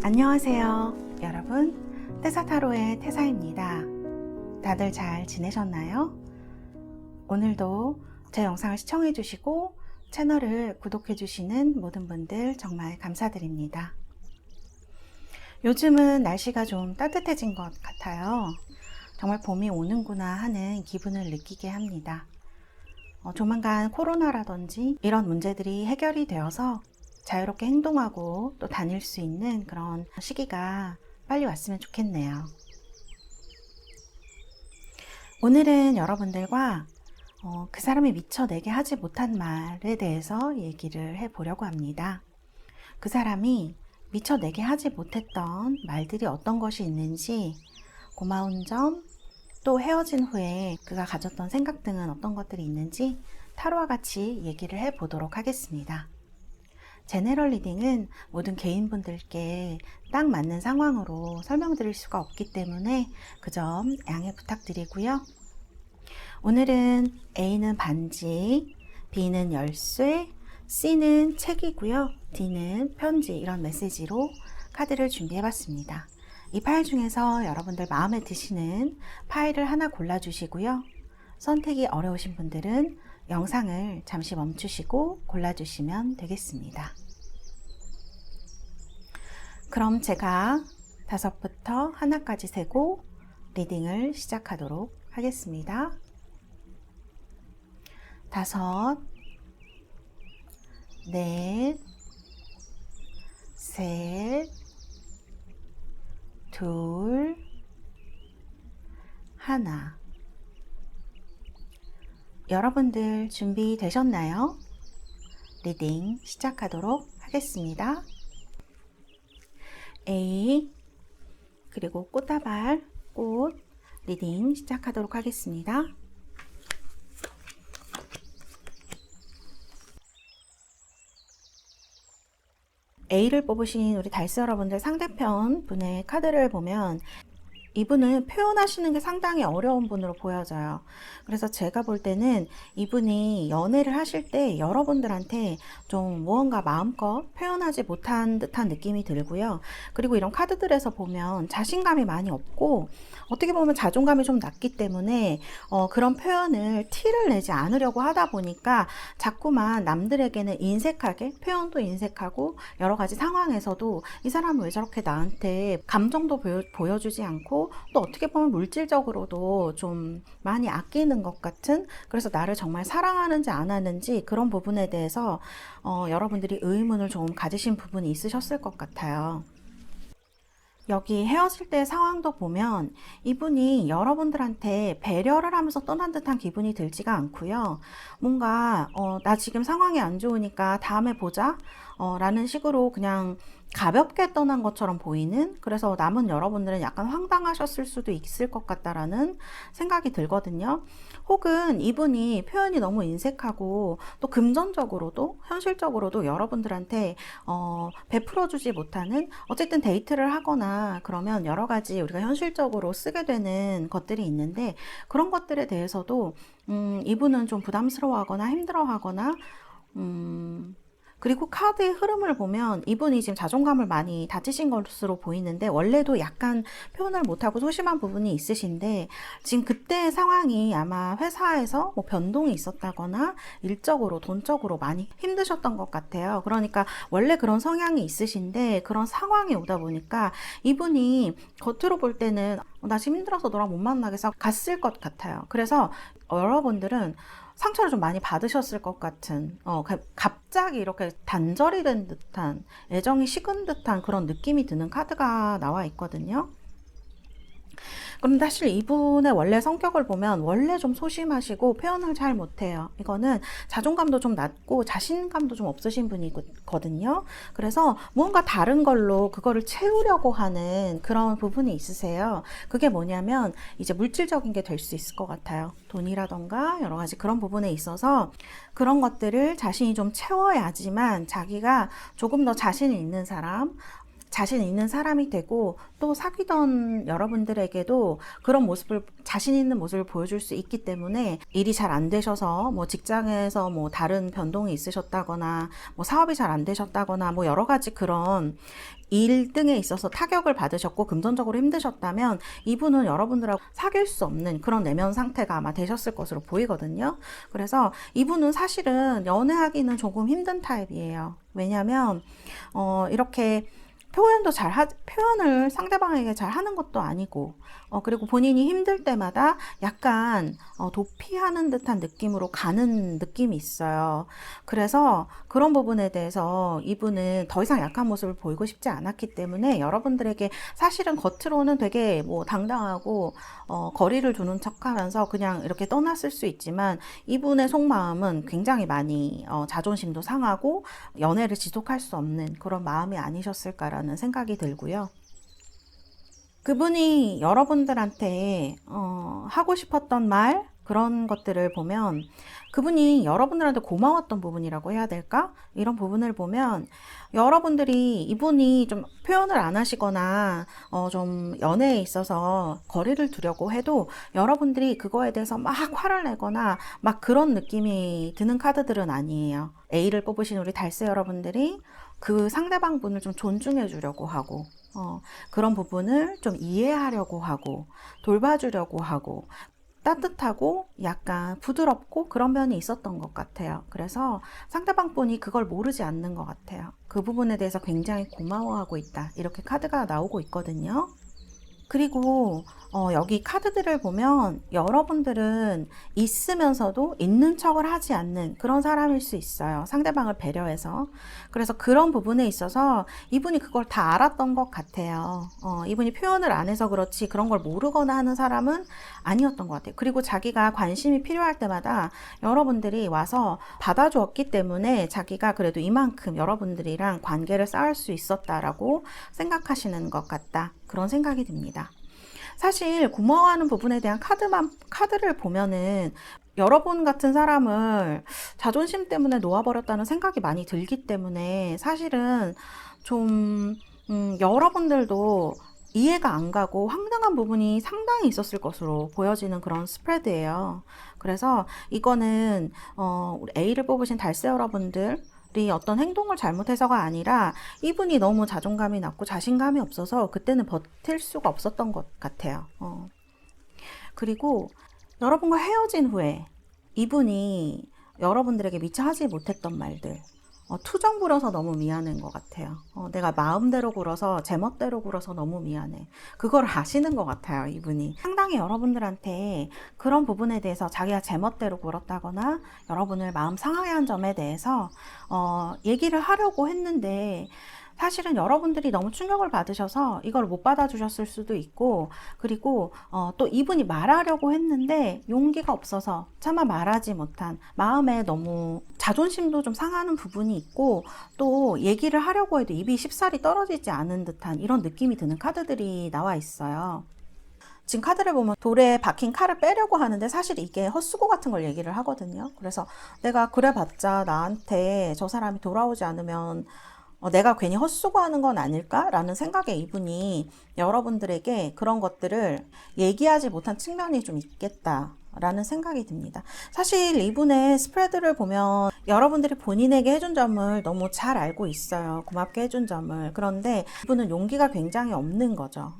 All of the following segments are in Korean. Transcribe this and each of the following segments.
안녕하세요 여러분, 태사타로의 태사입니다. 다들 잘 지내셨나요? 오늘도 제 영상을 시청해 주시고 채널을 구독해 주시는 모든 분들 정말 감사드립니다. 요즘은 날씨가 좀 따뜻해진 것 같아요. 정말 봄이 오는구나 하는 기분을 느끼게 합니다. 조만간 코로나라든지 이런 문제들이 해결이 되어서 자유롭게 행동하고 또 다닐 수 있는 그런 시기가 빨리 왔으면 좋겠네요. 오늘은 여러분들과 그 사람이 미처 내게 하지 못한 말에 대해서 얘기를 해보려고 합니다. 그 사람이 미처 내게 하지 못했던 말들이 어떤 것이 있는지, 고마운 점, 또 헤어진 후에 그가 가졌던 생각 등은 어떤 것들이 있는지 타로와 같이 얘기를 해보도록 하겠습니다. 제너럴 리딩은 모든 개인분들께 딱 맞는 상황으로 설명드릴 수가 없기 때문에 그 점 양해 부탁드리고요. 오늘은 A는 반지, B는 열쇠, C는 책이고요. D는 편지, 이런 메시지로 카드를 준비해봤습니다. 이 파일 중에서 여러분들 마음에 드시는 파일을 하나 골라주시고요. 선택이 어려우신 분들은 영상을 잠시 멈추시고 골라주시면 되겠습니다. 그럼 제가 5부터 하나까지 세고 리딩을 시작하도록 하겠습니다. 5, 넷, 셋, 둘, 하나. 여러분들 준비되셨나요? 리딩 시작하도록 하겠습니다. A, 그리고 꽃다발, 꽃, 리딩 시작하도록 하겠습니다. A를 뽑으신 우리 달스 여러분들, 상대편 분의 카드를 보면 이분은 표현하시는 게 상당히 어려운 분으로 보여져요. 그래서 제가 볼 때는 이분이 연애를 하실 때 여러분들한테 좀 무언가 마음껏 표현하지 못한 듯한 느낌이 들고요. 그리고 이런 카드들에서 보면 자신감이 많이 없고 어떻게 보면 자존감이 좀 낮기 때문에 그런 표현을 티를 내지 않으려고 하다 보니까 자꾸만 남들에게는 인색하게, 표현도 인색하고 여러 가지 상황에서도 이 사람은 왜 저렇게 나한테 감정도 보여주지 않고 또 어떻게 보면 물질적으로도 좀 많이 아끼는 것 같은, 그래서 나를 정말 사랑하는지 안 하는지 그런 부분에 대해서 여러분들이 의문을 좀 가지신 부분이 있으셨을 것 같아요. 여기 헤어질 때 상황도 보면 이분이 여러분들한테 배려를 하면서 떠난 듯한 기분이 들지가 않고요. 뭔가 나 지금 상황이 안 좋으니까 다음에 보자 라는 식으로 그냥 가볍게 떠난 것처럼 보이는, 그래서 남은 여러분들은 약간 황당하셨을 수도 있을 것 같다라는 생각이 들거든요. 혹은 이분이 표현이 너무 인색하고 또 금전적으로도 현실적으로도 여러분들한테 베풀어주지 못하는, 어쨌든 데이트를 하거나 그러면 여러 가지 우리가 현실적으로 쓰게 되는 것들이 있는데 그런 것들에 대해서도 이분은 좀 부담스러워하거나 힘들어하거나 그리고 카드의 흐름을 보면 이분이 지금 자존감을 많이 다치신 것으로 보이는데 원래도 약간 표현을 못하고 소심한 부분이 있으신데 지금 그때의 상황이 아마 회사에서 뭐 변동이 있었다거나 일적으로 돈적으로 많이 힘드셨던 것 같아요. 그러니까 원래 그런 성향이 있으신데 그런 상황이 오다 보니까 이분이 겉으로 볼 때는 나 지금 힘들어서 너랑 못 만나겠어 갔을 것 같아요. 그래서 여러분들은 상처를 좀 많이 받으셨을 것 같은, 갑자기 이렇게 단절이 된 듯한, 애정이 식은 듯한 그런 느낌이 드는 카드가 나와 있거든요. 그런데 사실 이분의 원래 성격을 보면 원래 좀 소심하시고 표현을 잘 못해요. 이거는 자존감도 좀 낮고 자신감도 좀 없으신 분이거든요. 그래서 무언가 다른 걸로 그거를 채우려고 하는 그런 부분이 있으세요. 그게 뭐냐면 이제 물질적인 게 될 수 있을 것 같아요. 돈이라던가 여러 가지 그런 부분에 있어서 그런 것들을 자신이 좀 채워야지만 자기가 조금 더 자신이 있는 사람, 자신 있는 사람이 되고 또 사귀던 여러분들에게도 그런 모습을 자신 있는 모습을 보여줄 수 있기 때문에 일이 잘 안 되셔서 뭐 직장에서 뭐 다른 변동이 있으셨다거나 뭐 사업이 잘 안 되셨다거나 뭐 여러 가지 그런 일 등에 있어서 타격을 받으셨고 금전적으로 힘드셨다면 이분은 여러분들하고 사귈 수 없는 그런 내면 상태가 아마 되셨을 것으로 보이거든요. 그래서 이분은 사실은 연애하기는 조금 힘든 타입이에요. 왜냐면 이렇게 표현을 상대방에게 잘 하는 것도 아니고, 그리고 본인이 힘들 때마다 약간, 도피하는 듯한 느낌으로 가는 느낌이 있어요. 그래서 그런 부분에 대해서 이분은 더 이상 약한 모습을 보이고 싶지 않았기 때문에 여러분들에게 사실은 겉으로는 되게 뭐 당당하고, 거리를 두는 척 하면서 그냥 이렇게 떠났을 수 있지만 이분의 속마음은 굉장히 많이, 자존심도 상하고 연애를 지속할 수 없는 그런 마음이 아니셨을까라는 생각이 들고요. 그분이 여러분들한테 하고 싶었던 말 그런 것들을 보면 그분이 여러분들한테 고마웠던 부분이라고 해야 될까? 이런 부분을 보면 여러분들이 이분이 좀 표현을 안 하시거나 좀 연애에 있어서 거리를 두려고 해도 여러분들이 그거에 대해서 막 화를 내거나 막 그런 느낌이 드는 카드들은 아니에요. A를 뽑으신 우리 달새 여러분들이 그 상대방 분을 좀 존중해 주려고 하고 그런 부분을 좀 이해하려고 하고 돌봐주려고 하고 따뜻하고 약간 부드럽고 그런 면이 있었던 것 같아요. 그래서 상대방 분이 그걸 모르지 않는 것 같아요. 그 부분에 대해서 굉장히 고마워하고 있다. 이렇게 카드가 나오고 있거든요. 그리고 여기 카드들을 보면 여러분들은 있으면서도 있는 척을 하지 않는 그런 사람일 수 있어요. 상대방을 배려해서. 그래서 그런 부분에 있어서 이분이 그걸 다 알았던 것 같아요. 이분이 표현을 안 해서 그렇지 그런 걸 모르거나 하는 사람은 아니었던 것 같아요. 그리고 자기가 관심이 필요할 때마다 여러분들이 와서 받아주었기 때문에 자기가 그래도 이만큼 여러분들이랑 관계를 쌓을 수 있었다라고 생각하시는 것 같다. 그런 생각이 듭니다. 사실 고마워하는 부분에 대한 카드를 보면은 여러분 같은 사람을 자존심 때문에 놓아버렸다는 생각이 많이 들기 때문에 사실은 좀 여러분들도 이해가 안 가고 황당한 부분이 상당히 있었을 것으로 보여지는 그런 스프레드예요. 그래서 이거는 우리 A를 뽑으신 달새 여러분들 어떤 행동을 잘못해서가 아니라 이분이 너무 자존감이 낮고 자신감이 없어서 그때는 버틸 수가 없었던 것 같아요. 그리고 여러분과 헤어진 후에 이분이 여러분들에게 미처 하지 못했던 말들 투정 부려서 너무 미안한 것 같아요. 내가 마음대로 굴어서 제멋대로 굴어서 너무 미안해. 그걸 아시는 것 같아요. 이분이 상당히 여러분들한테 그런 부분에 대해서 자기가 제멋대로 굴었다거나 여러분을 마음 상하게 한 점에 대해서 얘기를 하려고 했는데 사실은 여러분들이 너무 충격을 받으셔서 이걸 못 받아주셨을 수도 있고, 그리고 또 이분이 말하려고 했는데 용기가 없어서 차마 말하지 못한 마음에 너무 자존심도 좀 상하는 부분이 있고, 또 얘기를 하려고 해도 입이 쉽사리 떨어지지 않은 듯한 이런 느낌이 드는 카드들이 나와 있어요. 지금 카드를 보면 돌에 박힌 칼을 빼려고 하는데 사실 이게 헛수고 같은 걸 얘기를 하거든요. 그래서 내가 그래봤자 나한테 저 사람이 돌아오지 않으면 내가 괜히 헛수고하는 건 아닐까라는 생각에 이분이 여러분들에게 그런 것들을 얘기하지 못한 측면이 좀 있겠다라는 생각이 듭니다. 사실 이분의 스프레드를 보면 여러분들이 본인에게 해준 점을 너무 잘 알고 있어요. 고맙게 해준 점을. 그런데 이분은 용기가 굉장히 없는 거죠.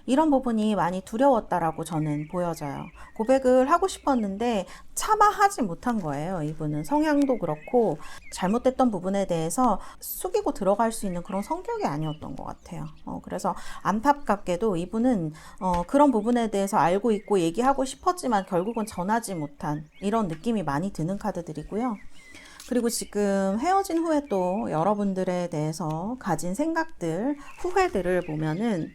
이런 부분이 많이 두려웠다라고 저는 보여져요. 고백을 하고 싶었는데 차마 하지 못한 거예요. 이분은 성향도 그렇고 잘못됐던 부분에 대해서 숙이고 들어갈 수 있는 그런 성격이 아니었던 것 같아요. 그래서 안타깝게도 이분은 그런 부분에 대해서 알고 있고 얘기하고 싶었지만 결국은 전하지 못한 이런 느낌이 많이 드는 카드들이고요. 그리고 지금 헤어진 후에 또 여러분들에 대해서 가진 생각들, 후회들을 보면은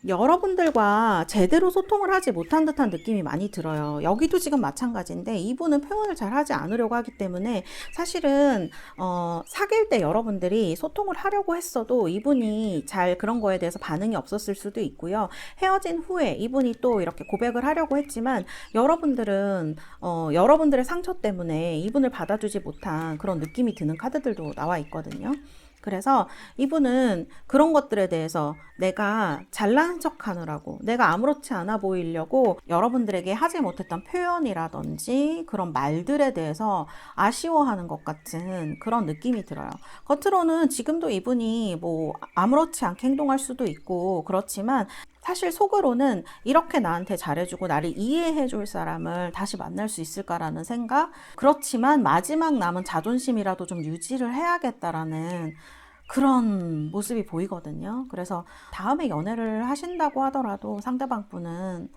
여러분들과 제대로 소통을 하지 못한 듯한 느낌이 많이 들어요. 여기도 지금 마찬가지인데 이분은 표현을 잘 하지 않으려고 하기 때문에 사실은 사귈 때 여러분들이 소통을 하려고 했어도 이분이 잘 그런 거에 대해서 반응이 없었을 수도 있고요. 헤어진 후에 이분이 또 이렇게 고백을 하려고 했지만 여러분들은 여러분들의 상처 때문에 이분을 받아주지 못한 그런 느낌이 드는 카드들도 나와 있거든요. 그래서 이분은 그런 것들에 대해서 내가 잘난 척 하느라고, 내가 아무렇지 않아 보이려고 여러분들에게 하지 못했던 표현이라든지 그런 말들에 대해서 아쉬워하는 것 같은 그런 느낌이 들어요. 겉으로는 지금도 이분이 뭐 아무렇지 않게 행동할 수도 있고 그렇지만 사실 속으로는 이렇게 나한테 잘해주고 나를 이해해줄 사람을 다시 만날 수 있을까라는 생각, 그렇지만 마지막 남은 자존심이라도 좀 유지를 해야겠다라는 그런 모습이 보이거든요. 그래서 다음에 연애를 하신다고 하더라도 상대방 분은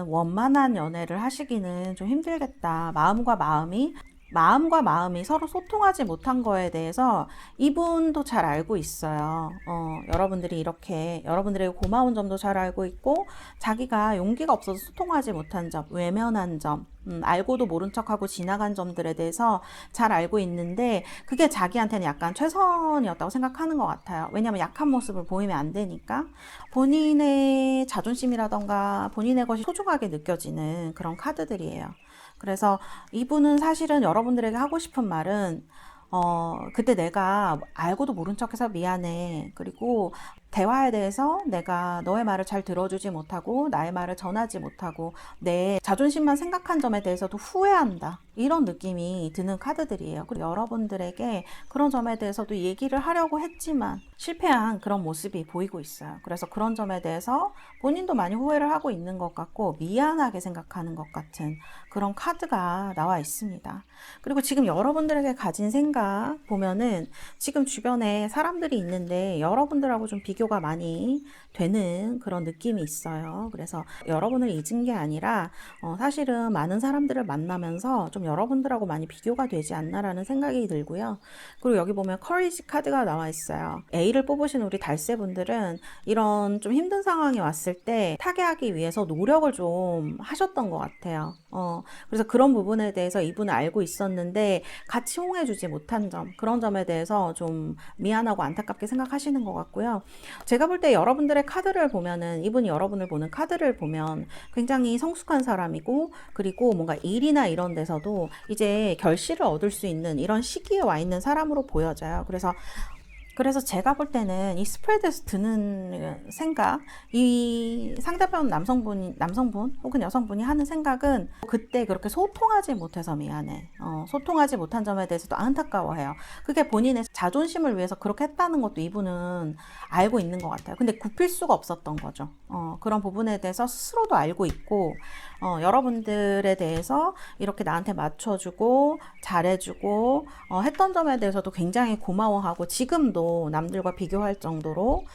원만한 연애를 하시기는 좀 힘들겠다. 마음과 마음이 서로 소통하지 못한 거에 대해서 이분도 잘 알고 있어요. 여러분들이 이렇게 여러분들에게 고마운 점도 잘 알고 있고, 자기가 용기가 없어서 소통하지 못한 점, 외면한 점, 알고도 모른 척하고 지나간 점들에 대해서 잘 알고 있는데, 그게 자기한테는 약간 최선이었다고 생각하는 것 같아요. 왜냐하면 약한 모습을 보이면 안 되니까. 본인의 자존심이라던가 본인의 것이 소중하게 느껴지는 그런 카드들이에요. 그래서 이분은 사실은 여러분들에게 하고 싶은 말은, 그때 내가 알고도 모른 척해서 미안해. 그리고 대화에 대해서 내가 너의 말을 잘 들어주지 못하고 나의 말을 전하지 못하고 내 자존심만 생각한 점에 대해서도 후회한다. 이런 느낌이 드는 카드들이에요. 그리고 여러분들에게 그런 점에 대해서도 얘기를 하려고 했지만 실패한 그런 모습이 보이고 있어요. 그래서 그런 점에 대해서 본인도 많이 후회를 하고 있는 것 같고 미안하게 생각하는 것 같은 그런 카드가 나와 있습니다. 그리고 지금 여러분들에게 가진 생각 보면은 지금 주변에 사람들이 있는데 여러분들하고 좀 비교가 많이 되는 그런 느낌이 있어요. 그래서 여러분을 잊은 게 아니라 사실은 많은 사람들을 만나면서 좀 여러분들하고 많이 비교가 되지 않나라는 생각이 들고요. 그리고 여기 보면 커리지 카드가 나와 있어요. A를 뽑으신 우리 달새분들은 이런 좀 힘든 상황이 왔을 때 타개하기 위해서 노력을 좀 하셨던 것 같아요. 그래서 그런 부분에 대해서 이분은 알고 있었는데 같이 호응해주지 못한 점, 그런 점에 대해서 좀 미안하고 안타깝게 생각하시는 것 같고요. 제가 볼 때 여러분들의 카드를 보면은, 이분이 여러분을 보는 카드를 보면 굉장히 성숙한 사람이고, 그리고 뭔가 일이나 이런 데서도 이제 결실을 얻을 수 있는 이런 시기에 와 있는 사람으로 보여져요. 그래서 제가 볼 때는 이 스프레드에서 드는 생각, 이 상대편 남성분 혹은 여성분이 하는 생각은 그때 그렇게 소통하지 못해서 미안해. 소통하지 못한 점에 대해서도 안타까워해요. 그게 본인의 자존심을 위해서 그렇게 했다는 것도 이분은 알고 있는 것 같아요. 근데 굽힐 수가 없었던 거죠. 그런 부분에 대해서 스스로도 알고 있고, 여러분들에 대해서 이렇게 나한테 맞춰주고 잘해주고 했던 점에 대해서도 굉장히 고마워하고 지금도 남들과 비교할 정도로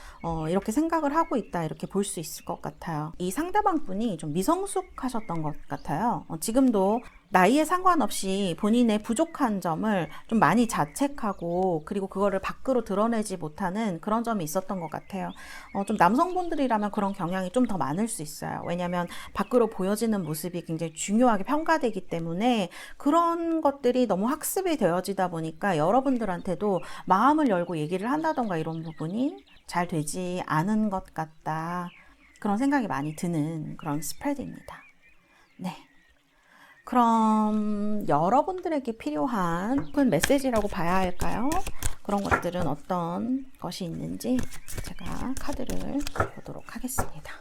이렇게 생각을 하고 있다, 이렇게 볼 수 있을 것 같아요. 이 상대방 분이 좀 미성숙하셨던 것 같아요. 지금도 나이에 상관없이 본인의 부족한 점을 좀 많이 자책하고, 그리고 그거를 밖으로 드러내지 못하는 그런 점이 있었던 것 같아요. 좀 남성분들이라면 그런 경향이 좀 더 많을 수 있어요. 왜냐하면 밖으로 보여지는 모습이 굉장히 중요하게 평가되기 때문에 그런 것들이 너무 학습이 되어지다 보니까 여러분들한테도 마음을 열고 얘기를 한다던가 이런 부분이 잘 되지 않은 것 같다, 그런 생각이 많이 드는 그런 스프레드입니다. 네. 그럼 여러분들에게 필요한 큰 메시지라고 봐야 할까요? 그런 것들은 어떤 것이 있는지 제가 카드를 보도록 하겠습니다.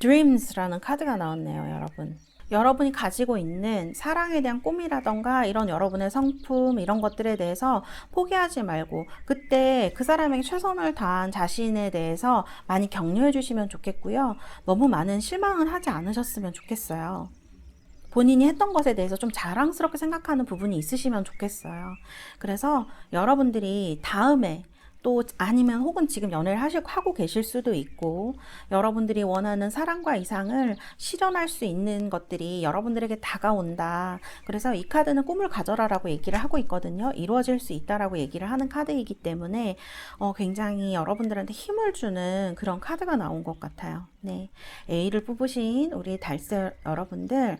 Dreams라는 카드가 나왔네요, 여러분. 여러분이 가지고 있는 사랑에 대한 꿈이라던가 이런 여러분의 성품, 이런 것들에 대해서 포기하지 말고 그때 그 사람에게 최선을 다한 자신에 대해서 많이 격려해 주시면 좋겠고요. 너무 많은 실망은 하지 않으셨으면 좋겠어요. 본인이 했던 것에 대해서 좀 자랑스럽게 생각하는 부분이 있으시면 좋겠어요. 그래서 여러분들이 다음에 또 아니면 혹은 지금 연애를 하고 계실 수도 있고, 여러분들이 원하는 사랑과 이상을 실현할 수 있는 것들이 여러분들에게 다가온다. 그래서 이 카드는 꿈을 가져라라고 얘기를 하고 있거든요. 이루어질 수 있다라고 얘기를 하는 카드이기 때문에 굉장히 여러분들한테 힘을 주는 그런 카드가 나온 것 같아요. 네, A를 뽑으신 우리 달새 여러분들,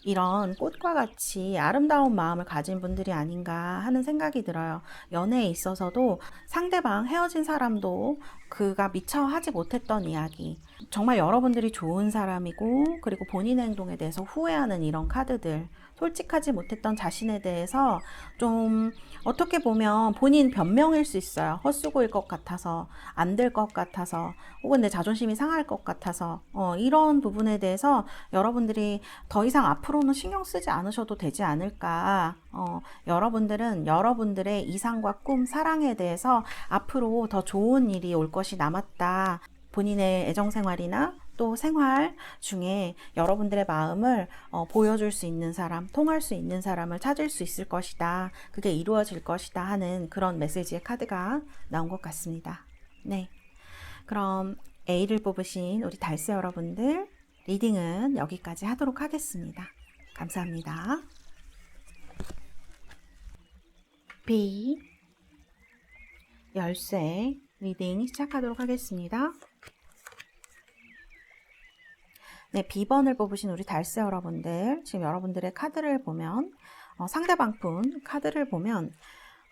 이런 꽃과 같이 아름다운 마음을 가진 분들이 아닌가 하는 생각이 들어요. 연애에 있어서도 상대방 헤어진 사람도 그가 미처 하지 못했던 이야기, 정말 여러분들이 좋은 사람이고 그리고 본인의 행동에 대해서 후회하는 이런 카드들, 솔직하지 못했던 자신에 대해서 좀 어떻게 보면 본인 변명일 수 있어요. 헛수고일 것 같아서, 안 될 것 같아서, 혹은 내 자존심이 상할 것 같아서, 이런 부분에 대해서 여러분들이 더 이상 앞으로는 신경 쓰지 않으셔도 되지 않을까. 여러분들은 여러분들의 이상과 꿈, 사랑에 대해서 앞으로 더 좋은 일이 올 것이 남았다. 본인의 애정생활이나 또 생활 중에 여러분들의 마음을 보여줄 수 있는 사람, 통할 수 있는 사람을 찾을 수 있을 것이다. 그게 이루어질 것이다 하는 그런 메시지의 카드가 나온 것 같습니다. 네, 그럼 A를 뽑으신 우리 달스 여러분들 리딩은 여기까지 하도록 하겠습니다. 감사합니다. B 열쇠 리딩 시작하도록 하겠습니다. 네, B번을 뽑으신 우리 달스 여러분들, 지금 여러분들의 카드를 보면 상대방 분 카드를 보면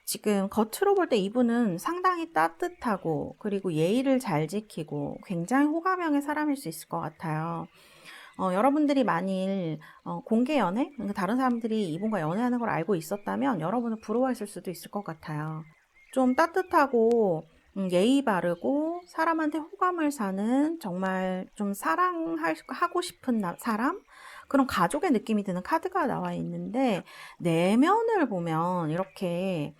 지금 겉으로 볼 때 이분은 상당히 따뜻하고 그리고 예의를 잘 지키고 굉장히 호감형의 사람일 수 있을 것 같아요. 여러분들이 만일 공개 연애, 그러니까 다른 사람들이 이분과 연애하는 걸 알고 있었다면 여러분을 부러워했을 수도 있을 것 같아요. 좀 따뜻하고 예의 바르고 사람한테 호감을 사는, 정말 좀 사랑하고 싶은 사람? 그런 가족의 느낌이 드는 카드가 나와 있는데, 내면을 보면 이렇게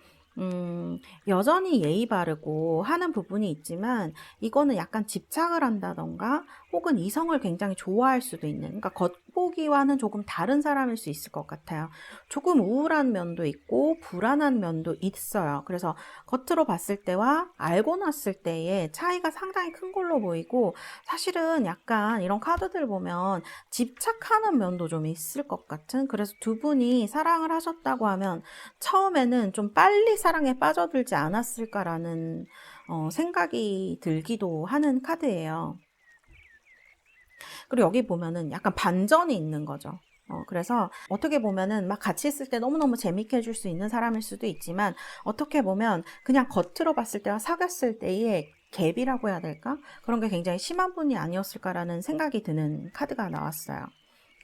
여전히 예의 바르고 하는 부분이 있지만 이거는 약간 집착을 한다던가 혹은 이성을 굉장히 좋아할 수도 있는, 그러니까 겉보기와는 조금 다른 사람일 수 있을 것 같아요. 조금 우울한 면도 있고 불안한 면도 있어요. 그래서 겉으로 봤을 때와 알고 났을 때의 차이가 상당히 큰 걸로 보이고, 사실은 약간 이런 카드들 보면 집착하는 면도 좀 있을 것 같은, 그래서 두 분이 사랑을 하셨다고 하면 처음에는 좀 빨리 사랑에 빠져들지 않았을까라는 생각이 들기도 하는 카드예요. 그리고 여기 보면은 약간 반전이 있는 거죠. 그래서 어떻게 보면은 막 같이 있을 때 너무너무 재밌게 해줄 수 있는 사람일 수도 있지만, 어떻게 보면 그냥 겉으로 봤을 때와 사귀었을 때의 갭이라고 해야 될까? 그런 게 굉장히 심한 분이 아니었을까라는 생각이 드는 카드가 나왔어요.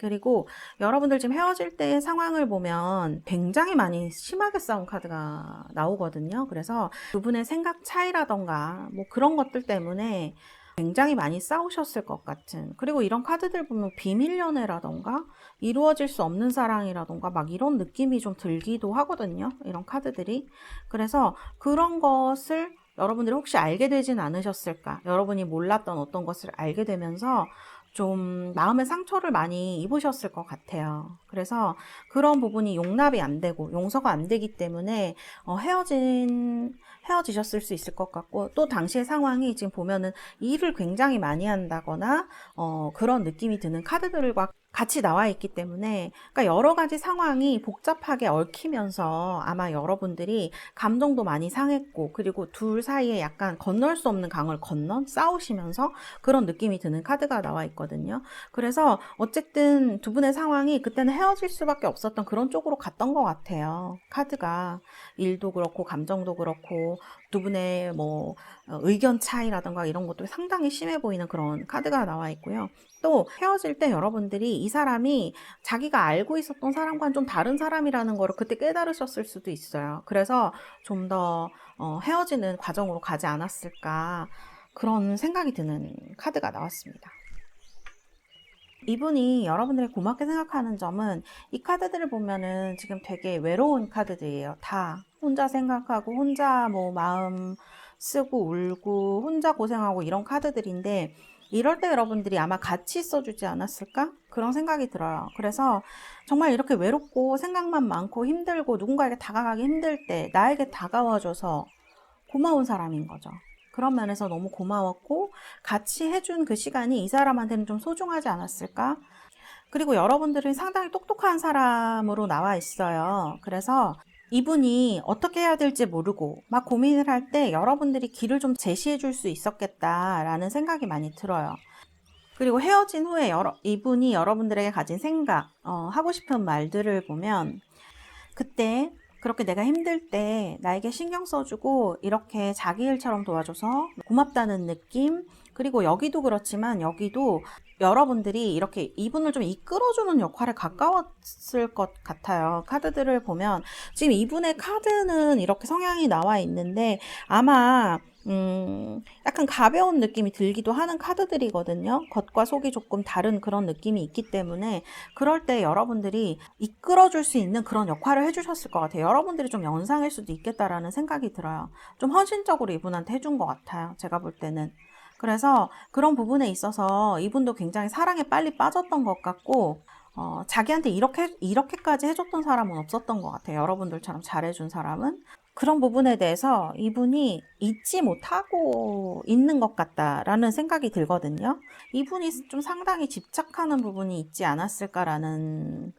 그리고 여러분들 지금 헤어질 때의 상황을 보면 굉장히 많이 심하게 싸운 카드가 나오거든요. 그래서 두 분의 생각 차이라던가 뭐 그런 것들 때문에 굉장히 많이 싸우셨을 것 같은, 그리고 이런 카드들 보면 비밀 연애라던가 이루어질 수 없는 사랑이라던가 막 이런 느낌이 좀 들기도 하거든요, 이런 카드들이. 그래서 그런 것을 여러분들이 혹시 알게 되진 않으셨을까, 여러분이 몰랐던 어떤 것을 알게 되면서 좀 마음의 상처를 많이 입으셨을 것 같아요. 그래서 그런 부분이 용납이 안 되고 용서가 안 되기 때문에 헤어지셨을 수 있을 것 같고, 또 당시의 상황이 지금 보면은 일을 굉장히 많이 한다거나 그런 느낌이 드는 카드들과 같이 나와 있기 때문에, 그러니까 여러 가지 상황이 복잡하게 얽히면서 아마 여러분들이 감정도 많이 상했고, 그리고 둘 사이에 약간 건널 수 없는 강을 건넌 싸우시면서 그런 느낌이 드는 카드가 나와 있거든요. 그래서 어쨌든 두 분의 상황이 그때는 헤어질 수밖에 없었던 그런 쪽으로 갔던 것 같아요. 카드가 일도 그렇고 감정도 그렇고 두 분의 뭐 의견 차이라던가 이런 것도 상당히 심해 보이는 그런 카드가 나와 있고요. 또 헤어질 때 여러분들이 이 사람이 자기가 알고 있었던 사람과는 좀 다른 사람이라는 거를 그때 깨달으셨을 수도 있어요. 그래서 좀 더 헤어지는 과정으로 가지 않았을까, 그런 생각이 드는 카드가 나왔습니다. 이분이 여러분들이 고맙게 생각하는 점은, 이 카드들을 보면은 지금 되게 외로운 카드들이에요. 다 혼자 생각하고 혼자 뭐 마음 쓰고 울고 혼자 고생하고 이런 카드들인데, 이럴 때 여러분들이 아마 같이 있어주지 않았을까? 그런 생각이 들어요. 그래서 정말 이렇게 외롭고 생각만 많고 힘들고 누군가에게 다가가기 힘들 때 나에게 다가와줘서 고마운 사람인 거죠. 그런 면에서 너무 고마웠고 같이 해준 그 시간이 이 사람한테는 좀 소중하지 않았을까? 그리고 여러분들은 상당히 똑똑한 사람으로 나와 있어요. 그래서 이분이 어떻게 해야 될지 모르고 막 고민을 할 때 여러분들이 길을 좀 제시해 줄 수 있었겠다라는 생각이 많이 들어요. 그리고 헤어진 후에 이분이 여러분들에게 가진 생각, 하고 싶은 말들을 보면 그때 그렇게 내가 힘들 때 나에게 신경 써주고 이렇게 자기 일처럼 도와줘서 고맙다는 느낌, 그리고 여기도 그렇지만 여기도 여러분들이 이렇게 이분을 좀 이끌어주는 역할에 가까웠을 것 같아요. 카드들을 보면 지금 이분의 카드는 이렇게 성향이 나와 있는데 아마 약간 가벼운 느낌이 들기도 하는 카드들이거든요. 겉과 속이 조금 다른 그런 느낌이 있기 때문에 그럴 때 여러분들이 이끌어줄 수 있는 그런 역할을 해주셨을 것 같아요. 여러분들이 좀 연상일 수도 있겠다라는 생각이 들어요. 좀 헌신적으로 이분한테 해준 것 같아요. 제가 볼 때는. 그래서 그런 부분에 있어서 이분도 굉장히 사랑에 빨리 빠졌던 것 같고, 자기한테 이렇게까지 해줬던 사람은 없었던 것 같아요. 여러분들처럼 잘해준 사람은. 그런 부분에 대해서 이분이 잊지 못하고 있는 것 같다라는 생각이 들거든요. 이분이 좀 상당히 집착하는 부분이 있지 않았을까라는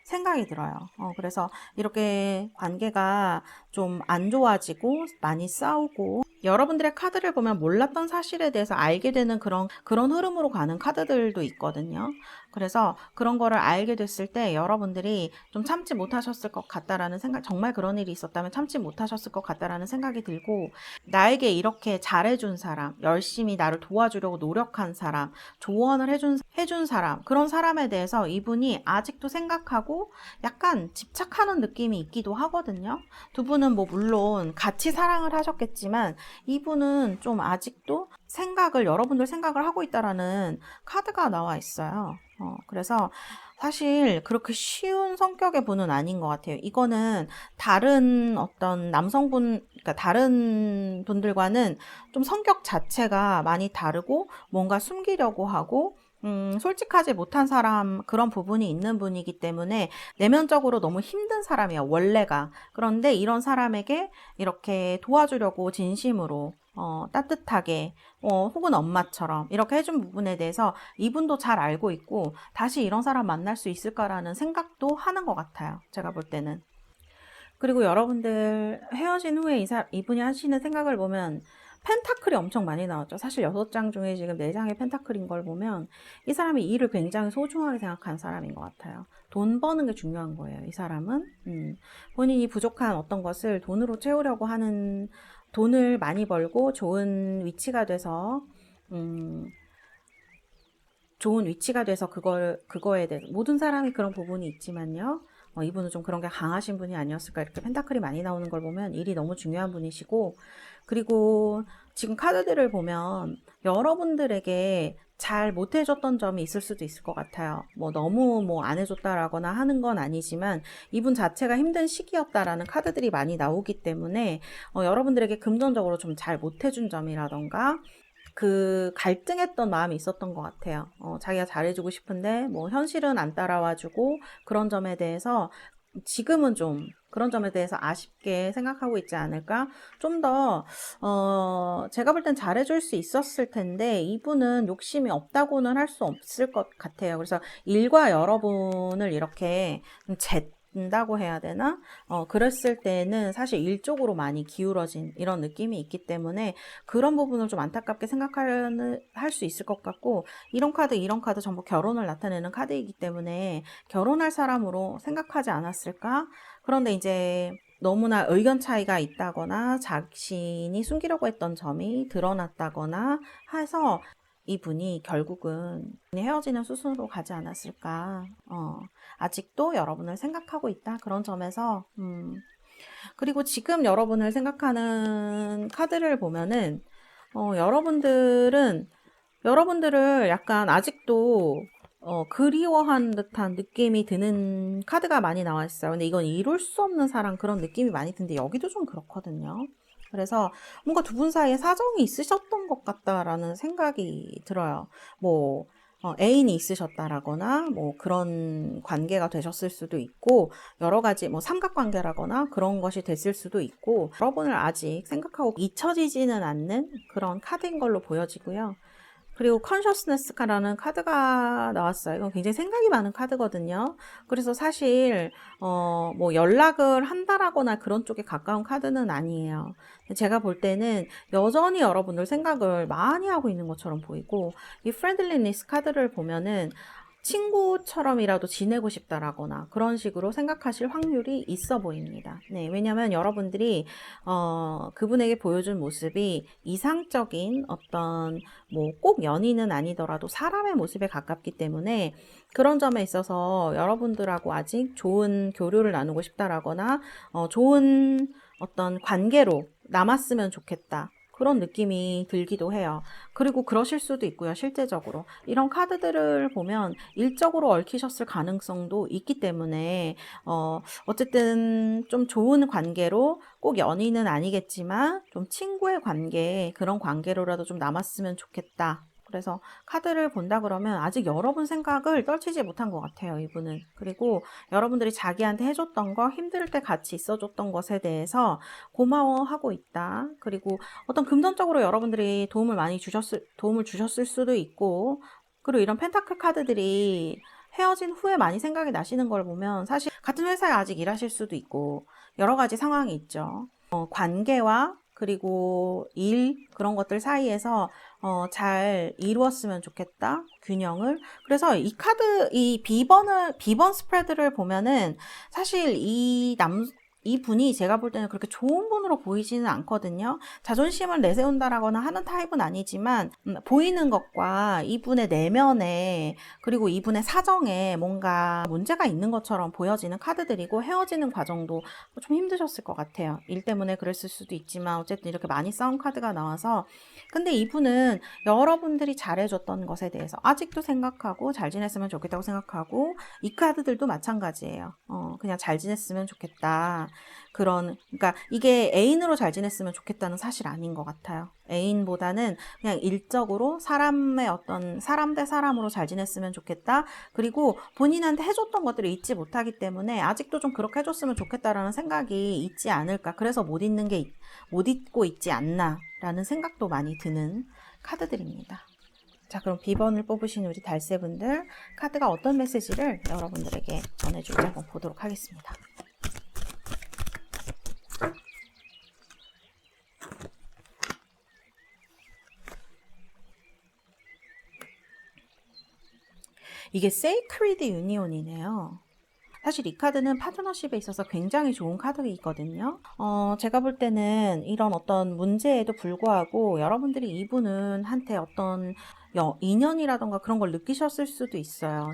생각이 들어요. 그래서 이렇게 관계가 좀 안 좋아지고 많이 싸우고 여러분들의 카드를 보면 몰랐던 사실에 대해서 알게 되는 그런 흐름으로 가는 카드들도 있거든요. 그래서 그런 거를 알게 됐을 때 여러분들이 좀 참지 못하셨을 것 같다라는 생각, 정말 그런 일이 있었다면 참지 못하셨을 것 같다라는 생각이 들고, 나에게 이렇게 잘해준 사람, 열심히 나를 도와주려고 노력한 사람, 조언을 해준 사람, 그런 사람에 대해서 이분이 아직도 생각하고 약간 집착하는 느낌이 있기도 하거든요. 두 분은 뭐 물론 같이 사랑을 하셨겠지만 이분은 좀 아직도 여러분들 생각을 하고 있다라는 카드가 나와 있어요. 그래서 사실 그렇게 쉬운 성격의 분은 아닌 것 같아요. 이거는 다른 어떤 그러니까 다른 분들과는 좀 성격 자체가 많이 다르고 뭔가 숨기려고 하고 솔직하지 못한 사람, 그런 부분이 있는 분이기 때문에 내면적으로 너무 힘든 사람이에요, 원래가. 그런데 이런 사람에게 이렇게 도와주려고 진심으로 따뜻하게 혹은 엄마처럼 이렇게 해준 부분에 대해서 이분도 잘 알고 있고 다시 이런 사람 만날 수 있을까라는 생각도 하는 것 같아요, 제가 볼 때는. 그리고 여러분들 헤어진 후에 이분이 하시는 생각을 보면 펜타클이 엄청 많이 나왔죠. 사실 6장 중에 지금 4장의 펜타클인 걸 보면 이 사람이 일을 굉장히 소중하게 생각하는 사람인 것 같아요. 돈 버는 게 중요한 거예요, 이 사람은. 본인이 부족한 어떤 것을 돈으로 채우려고 하는, 돈을 많이 벌고 좋은 위치가 돼서 그거에 대해서 모든 사람이 그런 부분이 있지만요. 이분은 좀 그런 게 강하신 분이 아니었을까. 이렇게 펜타클이 많이 나오는 걸 보면 일이 너무 중요한 분이시고, 그리고 지금 카드들을 보면 여러분들에게 잘 못해줬던 점이 있을 수도 있을 것 같아요. 너무 안 해줬다라거나 하는 건 아니지만 이분 자체가 힘든 시기였다라는 카드들이 많이 나오기 때문에 여러분들에게 금전적으로 좀 잘 못해준 점이라던가 그 갈등했던 마음이 있었던 것 같아요. 자기가 잘해주고 싶은데 현실은 안 따라와주고 그런 점에 대해서 지금은 좀 그런 점에 대해서 아쉽게 생각하고 있지 않을까? 좀 더 제가 볼 땐 잘해줄 수 있었을 텐데 이분은 욕심이 없다고는 할 수 없을 것 같아요. 그래서 일과 여러분을 이렇게 다고 해야 되나? 그랬을 때는 사실 일 쪽으로 많이 기울어진 이런 느낌이 있기 때문에 그런 부분을 좀 안타깝게 할 수 있을 것 같고, 이런 카드 전부 결혼을 나타내는 카드이기 때문에 결혼할 사람으로 생각하지 않았을까? 그런데 이제 너무나 의견 차이가 있다거나 자신이 숨기려고 했던 점이 드러났다거나 해서 이분이 결국은 헤어지는 수순으로 가지 않았을까. 아직도 여러분을 생각하고 있다. 그런 점에서 그리고 지금 여러분을 생각하는 카드를 보면은 여러분들을 약간 아직도 그리워한 듯한 느낌이 드는 카드가 많이 나와 있어요. 근데 이건 이룰 수 없는 사랑, 그런 느낌이 많이 드는데 여기도 좀 그렇거든요. 그래서 뭔가 두 분 사이에 사정이 있으셨던 것 같다라는 생각이 들어요. 애인이 있으셨다라거나 그런 관계가 되셨을 수도 있고, 여러 가지 삼각관계라거나 그런 것이 됐을 수도 있고, 여러분을 아직 생각하고 잊혀지지는 않는 그런 카드인 걸로 보여지고요. 그리고 컨셔스네스라는 카드가 나왔어요. 이건 굉장히 생각이 많은 카드거든요. 그래서 사실 뭐 연락을 한다라거나 그런 쪽에 가까운 카드는 아니에요. 제가 볼 때는 여전히 여러분들 생각을 많이 하고 있는 것처럼 보이고, 이 프렌들리니스 카드를 보면은 친구처럼이라도 지내고 싶다라거나 그런 식으로 생각하실 확률이 있어 보입니다. 네, 왜냐하면 여러분들이 그분에게 보여준 모습이 이상적인 어떤 뭐 꼭 연인은 아니더라도 사람의 모습에 가깝기 때문에 그런 점에 있어서 여러분들하고 아직 좋은 교류를 나누고 싶다라거나 좋은 어떤 관계로 남았으면 좋겠다. 그런 느낌이 들기도 해요. 그리고 그러실 수도 있고요. 실제적으로 이런 카드들을 보면 일적으로 얽히셨을 가능성도 있기 때문에 어쨌든 좀 좋은 관계로 꼭 연인은 아니겠지만 좀 친구의 관계, 그런 관계로라도 좀 남았으면 좋겠다. 그래서 카드를 본다 그러면 아직 여러분 생각을 떨치지 못한 것 같아요, 이분은. 그리고 여러분들이 자기한테 해줬던 거, 힘들 때 같이 있어줬던 것에 대해서 고마워하고 있다. 그리고 어떤 금전적으로 여러분들이 도움을 주셨을 수도 있고, 그리고 이런 펜타클 카드들이 헤어진 후에 많이 생각이 나시는 걸 보면 사실 같은 회사에 아직 일하실 수도 있고 여러 가지 상황이 있죠. 관계와 그리고 일 그런 것들 사이에서 잘 이루었으면 좋겠다, 균형을. 그래서 이 비번 스프레드를 보면은 사실 이 분이 제가 볼 때는 그렇게 좋은 분으로 보이지는 않거든요. 자존심을 내세운다라거나 하는 타입은 아니지만 보이는 것과 이분의 내면에 그리고 이분의 사정에 뭔가 문제가 있는 것처럼 보여지는 카드들이고, 헤어지는 과정도 좀 힘드셨을 것 같아요. 일 때문에 그랬을 수도 있지만 어쨌든 이렇게 많이 싸운 카드가 나와서, 근데 이분은 여러분들이 잘해줬던 것에 대해서 아직도 생각하고 잘 지냈으면 좋겠다고 생각하고, 이 카드들도 마찬가지예요. 그냥 잘 지냈으면 좋겠다. 그러니까 이게 애인으로 잘 지냈으면 좋겠다는 사실 아닌 것 같아요. 애인보다는 그냥 일적으로 사람 대 사람으로 잘 지냈으면 좋겠다. 그리고 본인한테 해줬던 것들을 잊지 못하기 때문에 아직도 좀 그렇게 해줬으면 좋겠다라는 생각이 있지 않을까. 그래서 못 잊고 있지 않나라는 생각도 많이 드는 카드들입니다. 자, 그럼 B번을 뽑으신 우리 달새분들, 카드가 어떤 메시지를 여러분들에게 전해줄지 한번 보도록 하겠습니다. 이게 Sacred Union이네요. 사실 이 카드는 파트너십에 있어서 굉장히 좋은 카드이거든요. 제가 볼 때는 이런 어떤 문제에도 불구하고 여러분들이 이분은 한테 어떤 인연이라던가 그런 걸 느끼셨을 수도 있어요.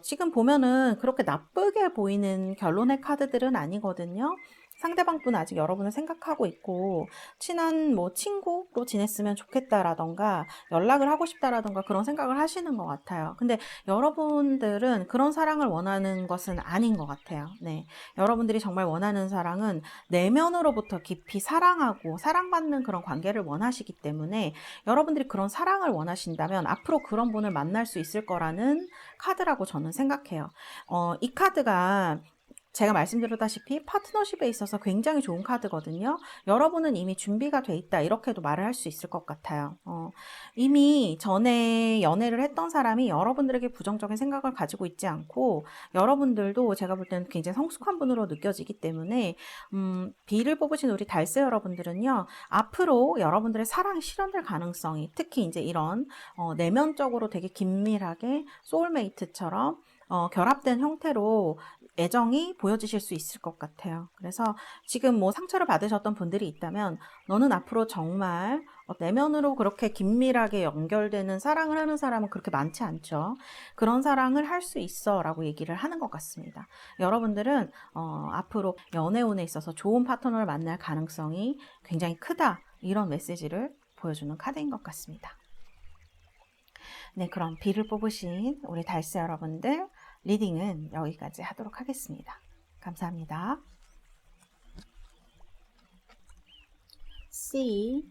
지금 보면은 그렇게 나쁘게 보이는 결론의 카드들은 아니거든요. 상대방분 아직 여러분을 생각하고 있고, 친한 뭐 친구로 지냈으면 좋겠다라던가 연락을 하고 싶다라던가 그런 생각을 하시는 것 같아요. 근데 여러분들은 그런 사랑을 원하는 것은 아닌 것 같아요. 네. 여러분들이 정말 원하는 사랑은 내면으로부터 깊이 사랑하고 사랑받는 그런 관계를 원하시기 때문에, 여러분들이 그런 사랑을 원하신다면 앞으로 그런 분을 만날 수 있을 거라는 카드라고 저는 생각해요. 이 카드가 제가 말씀드렸다시피 파트너십에 있어서 굉장히 좋은 카드거든요. 여러분은 이미 준비가 돼 있다, 이렇게도 말을 할 수 있을 것 같아요. 이미 전에 연애를 했던 사람이 여러분들에게 부정적인 생각을 가지고 있지 않고, 여러분들도 제가 볼 때는 굉장히 성숙한 분으로 느껴지기 때문에 B를 뽑으신 우리 달새 여러분들은요, 앞으로 여러분들의 사랑이 실현될 가능성이, 특히 이제 이런 내면적으로 되게 긴밀하게 소울메이트처럼 결합된 형태로 애정이 보여지실 수 있을 것 같아요. 그래서 지금 뭐 상처를 받으셨던 분들이 있다면, 너는 앞으로 정말 내면으로 그렇게 긴밀하게 연결되는 사랑을 하는 사람은 그렇게 많지 않죠. 그런 사랑을 할 수 있어 라고 얘기를 하는 것 같습니다. 여러분들은 앞으로 연애운에 있어서 좋은 파트너를 만날 가능성이 굉장히 크다, 이런 메시지를 보여주는 카드인 것 같습니다. 네, 그럼 B를 뽑으신 우리 달새 여러분들, 리딩은 여기까지 하도록 하겠습니다. 감사합니다. C,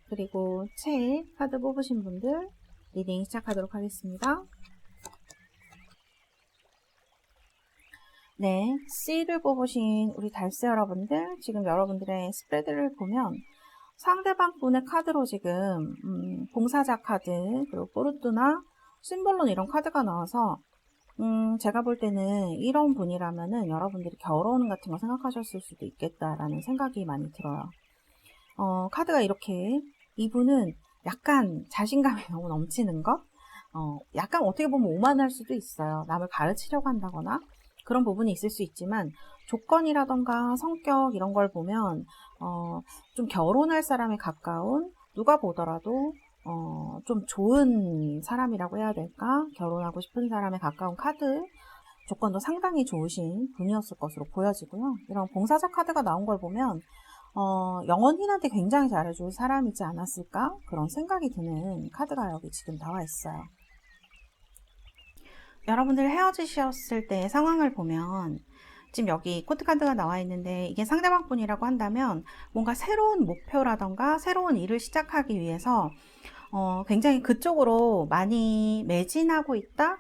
그리고 채 카드 뽑으신 분들 리딩 시작하도록 하겠습니다. 네, C를 뽑으신 우리 달새 여러분들, 지금 여러분들의 스프레드를 보면 상대방 분의 카드로 지금 봉사자 카드, 그리고 포르투나, 심볼론 이런 카드가 나와서 제가 볼 때는 이런 분이라면은 여러분들이 결혼 같은 거 생각하셨을 수도 있겠다라는 생각이 많이 들어요. 카드가 이렇게, 이분은 약간 자신감이 너무 넘치는 것? 약간 어떻게 보면 오만할 수도 있어요. 남을 가르치려고 한다거나 그런 부분이 있을 수 있지만, 조건이라던가 성격 이런 걸 보면 좀 결혼할 사람에 가까운, 누가 보더라도 좀 좋은 사람이라고 해야 될까? 결혼하고 싶은 사람에 가까운 카드, 조건도 상당히 좋으신 분이었을 것으로 보여지고요. 이런 봉사자 카드가 나온 걸 보면 영원hin한테 굉장히 잘해줄 사람이지 않았을까? 그런 생각이 드는 카드가 여기 지금 나와 있어요. 여러분들 헤어지셨을 때 상황을 보면 지금 여기 코트카드가 나와 있는데, 이게 상대방 분이라고 한다면 뭔가 새로운 목표라던가 새로운 일을 시작하기 위해서 굉장히 그쪽으로 많이 매진하고 있다,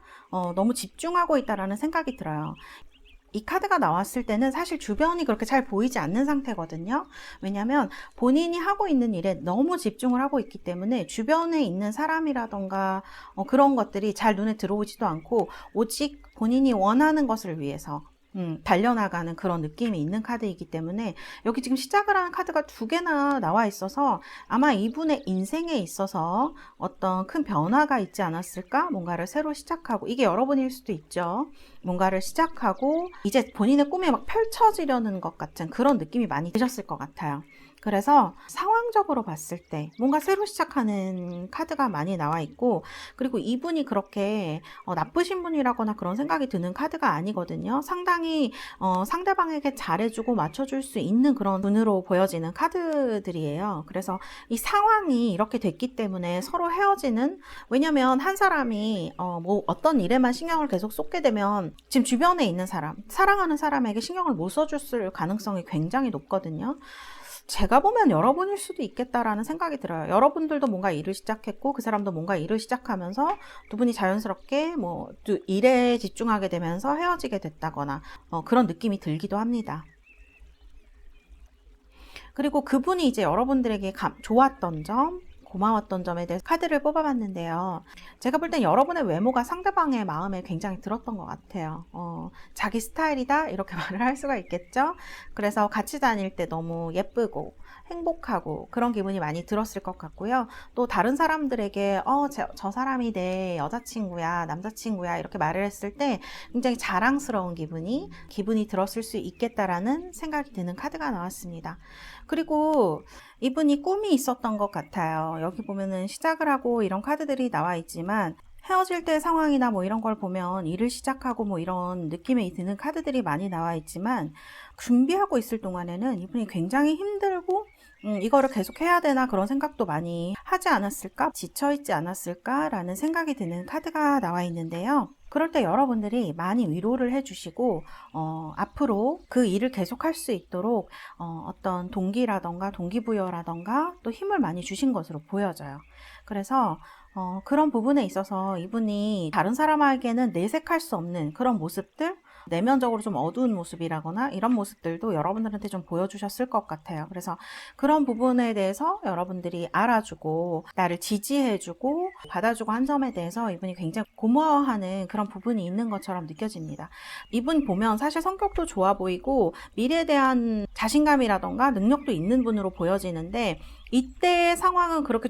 너무 집중하고 있다라는 생각이 들어요. 이 카드가 나왔을 때는 사실 주변이 그렇게 잘 보이지 않는 상태거든요. 왜냐하면 본인이 하고 있는 일에 너무 집중을 하고 있기 때문에 주변에 있는 사람이라던가 그런 것들이 잘 눈에 들어오지도 않고, 오직 본인이 원하는 것을 위해서 달려나가는 그런 느낌이 있는 카드이기 때문에, 여기 지금 시작을 하는 카드가 2개나 나와 있어서 아마 이분의 인생에 있어서 어떤 큰 변화가 있지 않았을까? 뭔가를 새로 시작하고, 이게 여러분일 수도 있죠. 뭔가를 시작하고 이제 본인의 꿈이 막 펼쳐지려는 것 같은 그런 느낌이 많이 드셨을 것 같아요. 그래서 상황적으로 봤을 때 뭔가 새로 시작하는 카드가 많이 나와 있고, 그리고 이분이 그렇게 나쁘신 분이라거나 그런 생각이 드는 카드가 아니거든요. 상당히 상대방에게 잘해주고 맞춰줄 수 있는 그런 분으로 보여지는 카드들이에요. 그래서 이 상황이 이렇게 됐기 때문에 서로 헤어지는, 왜냐면 한 사람이 뭐 어떤 일에만 신경을 계속 쏟게 되면 지금 주변에 있는 사람, 사랑하는 사람에게 신경을 못 써줬을 가능성이 굉장히 높거든요. 제가 보면 여러분일 수도 있겠다라는 생각이 들어요. 여러분들도 뭔가 일을 시작했고 그 사람도 뭔가 일을 시작하면서 두 분이 자연스럽게 뭐 일에 집중하게 되면서 헤어지게 됐다거나 그런 느낌이 들기도 합니다. 그리고 그분이 이제 여러분들에게 좋았던 점, 고마웠던 점에 대해서 카드를 뽑아봤는데요. 제가 볼 땐 여러분의 외모가 상대방의 마음에 굉장히 들었던 것 같아요. 자기 스타일이다 이렇게 말을 할 수가 있겠죠. 그래서 같이 다닐 때 너무 예쁘고 행복하고 그런 기분이 많이 들었을 것 같고요. 또 다른 사람들에게 저 사람이 내 여자친구야, 남자친구야 이렇게 말을 했을 때 굉장히 자랑스러운 기분이 들었을 수 있겠다라는 생각이 드는 카드가 나왔습니다. 그리고 이분이 꿈이 있었던 것 같아요. 여기 보면은 시작을 하고 이런 카드들이 나와 있지만, 헤어질 때 상황이나 뭐 이런 걸 보면 일을 시작하고 뭐 이런 느낌이 드는 카드들이 많이 나와 있지만, 준비하고 있을 동안에는 이분이 굉장히 힘들고 이거를 계속 해야 되나 그런 생각도 많이 하지 않았을까, 지쳐있지 않았을까라는 생각이 드는 카드가 나와 있는데요. 그럴 때 여러분들이 많이 위로를 해주시고 앞으로 그 일을 계속할 수 있도록 어떤 동기라던가 동기부여라던가 또 힘을 많이 주신 것으로 보여져요. 그래서 그런 부분에 있어서 이분이 다른 사람에게는 내색할 수 없는 그런 모습들, 내면적으로 좀 어두운 모습이라거나 이런 모습들도 여러분들한테 좀 보여주셨을 것 같아요. 그래서 그런 부분에 대해서 여러분들이 알아주고 나를 지지해주고 받아주고 한 점에 대해서 이분이 굉장히 고마워하는 그런 부분이 있는 것처럼 느껴집니다. 이분 보면 사실 성격도 좋아 보이고 미래에 대한 자신감이라던가 능력도 있는 분으로 보여지는데, 이때의 상황은 그렇게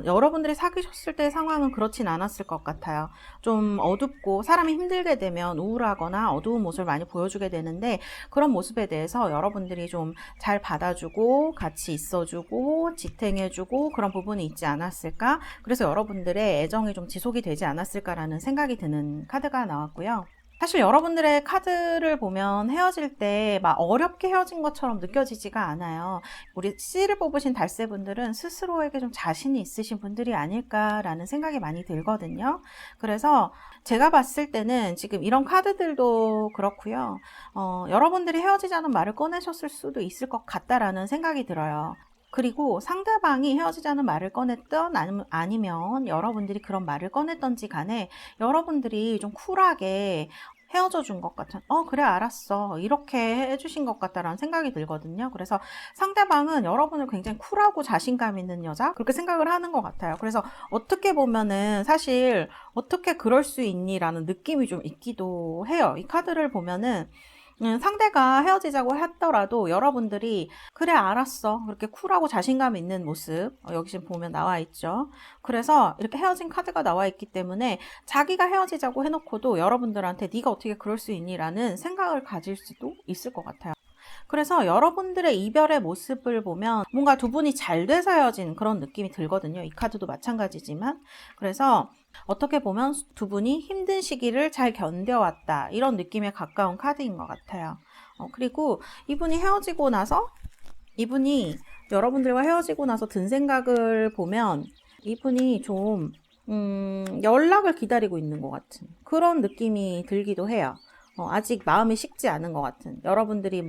여러분들이 사귀셨을 때의 상황은 그렇진 않았을 것 같아요. 좀 어둡고 사람이 힘들게 되면 우울하거나 어두운 모습을 많이 보여주게 되는데, 그런 모습에 대해서 여러분들이 좀 잘 받아주고 같이 있어주고 지탱해주고 그런 부분이 있지 않았을까? 그래서 여러분들의 애정이 좀 지속이 되지 않았을까라는 생각이 드는 카드가 나왔고요. 사실 여러분들의 카드를 보면 헤어질 때 막 어렵게 헤어진 것처럼 느껴지지가 않아요. 우리 C를 뽑으신 달새분들은 스스로에게 좀 자신이 있으신 분들이 아닐까라는 생각이 많이 들거든요. 그래서 제가 봤을 때는 지금 이런 카드들도 그렇고요. 여러분들이 헤어지자는 말을 꺼내셨을 수도 있을 것 같다라는 생각이 들어요. 그리고 상대방이 헤어지자는 말을 꺼냈던 아니면 여러분들이 그런 말을 꺼냈던지 간에 여러분들이 좀 쿨하게 헤어져 준 것 같은, 그래, 알았어, 이렇게 해주신 것 같다라는 생각이 들거든요. 그래서 상대방은 여러분을 굉장히 쿨하고 자신감 있는 여자, 그렇게 생각을 하는 것 같아요. 그래서 어떻게 보면은 사실 어떻게 그럴 수 있니라는 느낌이 좀 있기도 해요. 이 카드를 보면은 상대가 헤어지자고 했더라도 여러분들이 그래, 알았어, 그렇게 쿨하고 자신감 있는 모습, 여기 지금 보면 나와 있죠. 그래서 이렇게 헤어진 카드가 나와 있기 때문에 자기가 헤어지자고 해놓고도 여러분들한테 네가 어떻게 그럴 수 있니 라는 생각을 가질 수도 있을 것 같아요. 그래서 여러분들의 이별의 모습을 보면 뭔가 두 분이 잘 돼서 헤어진 그런 느낌이 들거든요. 이 카드도 마찬가지지만. 그래서 어떻게 보면 두 분이 힘든 시기를 잘 견뎌왔다, 이런 느낌에 가까운 카드인 것 같아요. 그리고 이분이 헤어지고 나서, 이분이 여러분들과 헤어지고 나서 든 생각을 보면 이분이 좀 연락을 기다리고 있는 것 같은 그런 느낌이 들기도 해요. 아직 마음이 식지 않은 것 같은, 여러분들이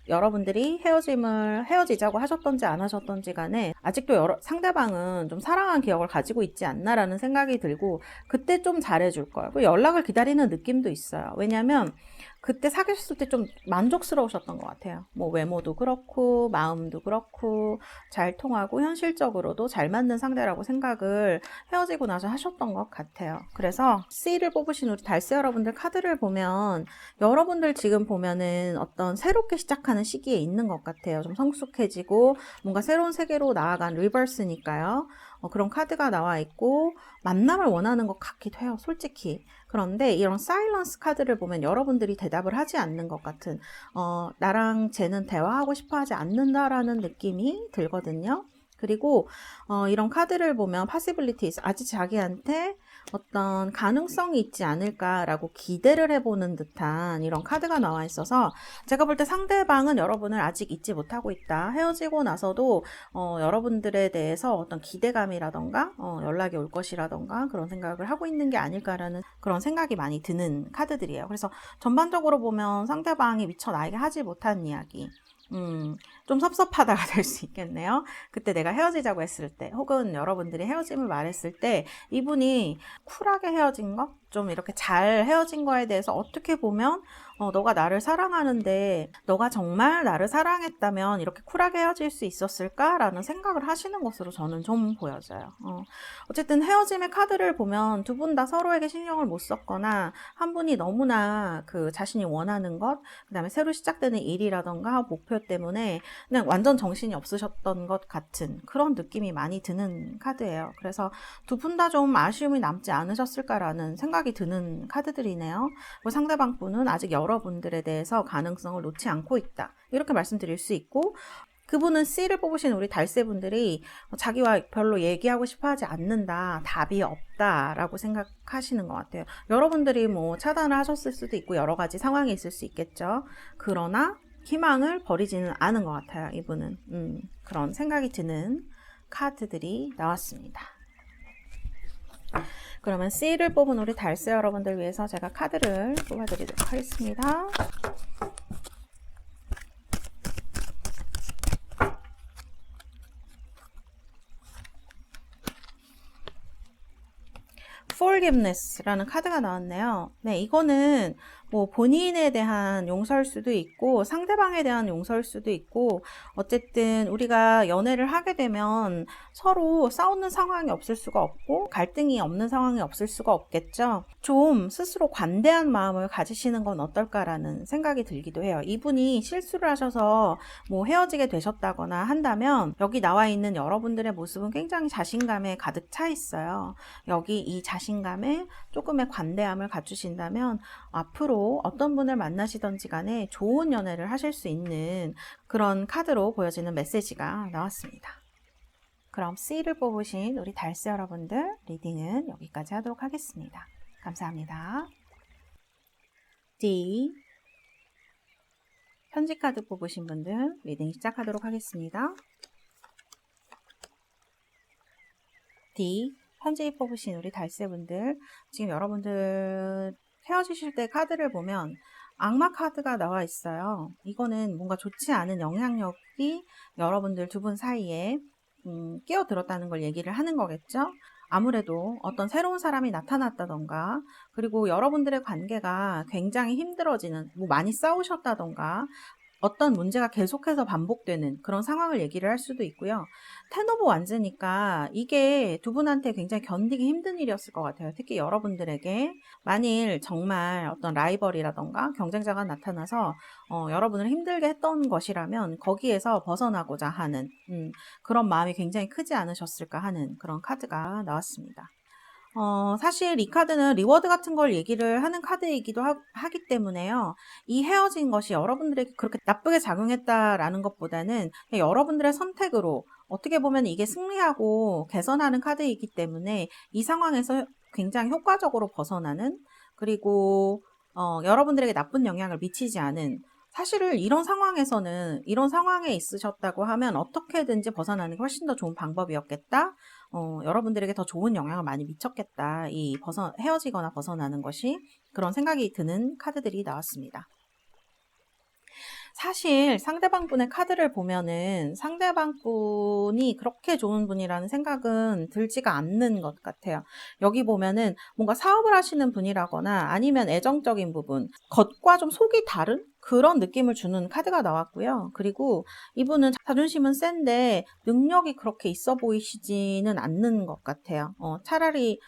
여러분들이 헤어지자고 하셨던지 안 하셨던지 간에 아직도 상대방은 좀 사랑한 기억을 가지고 있지 않나라는 생각이 들고, 그때 좀 잘해줄 거예요. 연락을 기다리는 느낌도 있어요. 왜냐면 그때 사귀었을 때 좀 만족스러우셨던 것 같아요. 뭐 외모도 그렇고 마음도 그렇고 잘 통하고 현실적으로도 잘 맞는 상대라고 생각을 헤어지고 나서 하셨던 것 같아요. 그래서 C를 뽑으신 우리 달스 여러분들 카드를 보면 여러분들 지금 보면은 어떤 새롭게 시작하는 시기에 있는 것 같아요. 좀 성숙해지고 뭔가 새로운 세계로 나아간 리버스니까요. 그런 카드가 나와 있고 만남을 원하는 것 같기도 해요, 솔직히. 그런데 이런 사일런스 카드를 보면 여러분들이 대답을 하지 않는 것 같은, 나랑 쟤는 대화하고 싶어 하지 않는다라는 느낌이 들거든요. 그리고 이런 카드를 보면 possibilities, 아직 자기한테 어떤 가능성이 있지 않을까라고 기대를 해보는 듯한 이런 카드가 나와 있어서 제가 볼 때 상대방은 여러분을 아직 잊지 못하고 있다. 헤어지고 나서도 여러분들에 대해서 어떤 기대감이라던가 연락이 올 것이라던가 그런 생각을 하고 있는 게 아닐까라는 그런 생각이 많이 드는 카드들이에요. 그래서 전반적으로 보면 상대방이 미처 나에게 하지 못한 이야기, 좀 섭섭하다가 될 수 있겠네요. 그때 내가 헤어지자고 했을 때, 혹은 여러분들이 헤어짐을 말했을 때 이분이 쿨하게 헤어진 거, 좀 이렇게 잘 헤어진 거에 대해서 어떻게 보면 너가 나를 사랑하는데 너가 정말 나를 사랑했다면 이렇게 쿨하게 헤어질 수 있었을까라는 생각을 하시는 것으로 저는 좀 보여져요. 어쨌든 헤어짐의 카드를 보면 두 분 다 서로에게 신경을 못 썼거나 한 분이 너무나 그 자신이 원하는 것, 그 다음에 새로 시작되는 일이라던가 목표 때문에 그냥 완전 정신이 없으셨던 것 같은 그런 느낌이 많이 드는 카드예요. 그래서 두 분 다 좀 아쉬움이 남지 않으셨을까라는 생각이 드는 카드들이네요. 상대방 분은 아직 여러분들에 대해서 가능성을 놓지 않고 있다, 이렇게 말씀드릴 수 있고, 그분은 C를 뽑으신 우리 달새분들이 자기와 별로 얘기하고 싶어 하지 않는다, 답이 없다 라고 생각하시는 것 같아요. 여러분들이 뭐 차단을 하셨을 수도 있고 여러 가지 상황이 있을 수 있겠죠. 그러나 희망을 버리지는 않은 것 같아요, 이분은. 그런 생각이 드는 카드들이 나왔습니다. 그러면 C를 뽑은 우리 달새 여러분들 위해서 제가 카드를 뽑아드리도록 하겠습니다. Forgiveness라는 카드가 나왔네요. 네, 이거는 뭐 본인에 대한 용서일 수도 있고 상대방에 대한 용서일 수도 있고, 어쨌든 우리가 연애를 하게 되면 서로 싸우는 상황이 없을 수가 없고 갈등이 없는 상황이 없을 수가 없겠죠. 좀 스스로 관대한 마음을 가지시는 건 어떨까라는 생각이 들기도 해요. 이분이 실수를 하셔서 뭐 헤어지게 되셨다거나 한다면 여기 나와 있는 여러분들의 모습은 굉장히 자신감에 가득 차 있어요. 여기 이 자신감에 조금의 관대함을 갖추신다면 앞으로 어떤 분을 만나시던지 간에 좋은 연애를 하실 수 있는 그런 카드로 보여지는 메시지가 나왔습니다. 그럼 C를 뽑으신 우리 달새 여러분들 리딩은 여기까지 하도록 하겠습니다. 감사합니다. D, 현지 카드 뽑으신 분들 리딩 시작하도록 하겠습니다. D, 현지 뽑으신 우리 달새 분들, 지금 여러분들 헤어지실 때 카드를 보면 악마 카드가 나와 있어요. 이거는 뭔가 좋지 않은 영향력이 여러분들 두 분 사이에 끼어들었다는 걸 얘기를 하는 거겠죠. 아무래도 어떤 새로운 사람이 나타났다던가, 그리고 여러분들의 관계가 굉장히 힘들어지는, 뭐 많이 싸우셨다던가, 어떤 문제가 계속해서 반복되는 그런 상황을 얘기를 할 수도 있고요. 텐오브 완즈니까 이게 두 분한테 굉장히 견디기 힘든 일이었을 것 같아요. 특히 여러분들에게 만일 정말 어떤 라이벌이라던가 경쟁자가 나타나서 여러분을 힘들게 했던 것이라면 거기에서 벗어나고자 하는 그런 마음이 굉장히 크지 않으셨을까 하는 그런 카드가 나왔습니다. 사실 이 카드는 리워드 같은 걸 얘기를 하는 카드이기도 하기 때문에요. 이 헤어진 것이 여러분들에게 그렇게 나쁘게 작용했다라는 것보다는 그냥 여러분들의 선택으로 어떻게 보면 이게 승리하고 개선하는 카드이기 때문에 이 상황에서 굉장히 효과적으로 벗어나는, 그리고 여러분들에게 나쁜 영향을 미치지 않은, 사실은 이런 상황에서는 이런 상황에 있으셨다고 하면 어떻게든지 벗어나는 게 훨씬 더 좋은 방법이었겠다. 여러분들에게 더 좋은 영향을 많이 미쳤겠다. 헤어지거나 벗어나는 것이, 그런 생각이 드는 카드들이 나왔습니다. 사실 상대방 분의 카드를 보면은 상대방 분이 그렇게 좋은 분이라는 생각은 들지가 않는 것 같아요. 여기 보면은 뭔가 사업을 하시는 분이라거나 아니면 애정적인 부분, 겉과 좀 속이 다른 그런 느낌을 주는 카드가 나왔고요. 그리고 이분은 자존심은 센데 능력이 그렇게 있어 보이시지는 않는 것 같아요. 차라리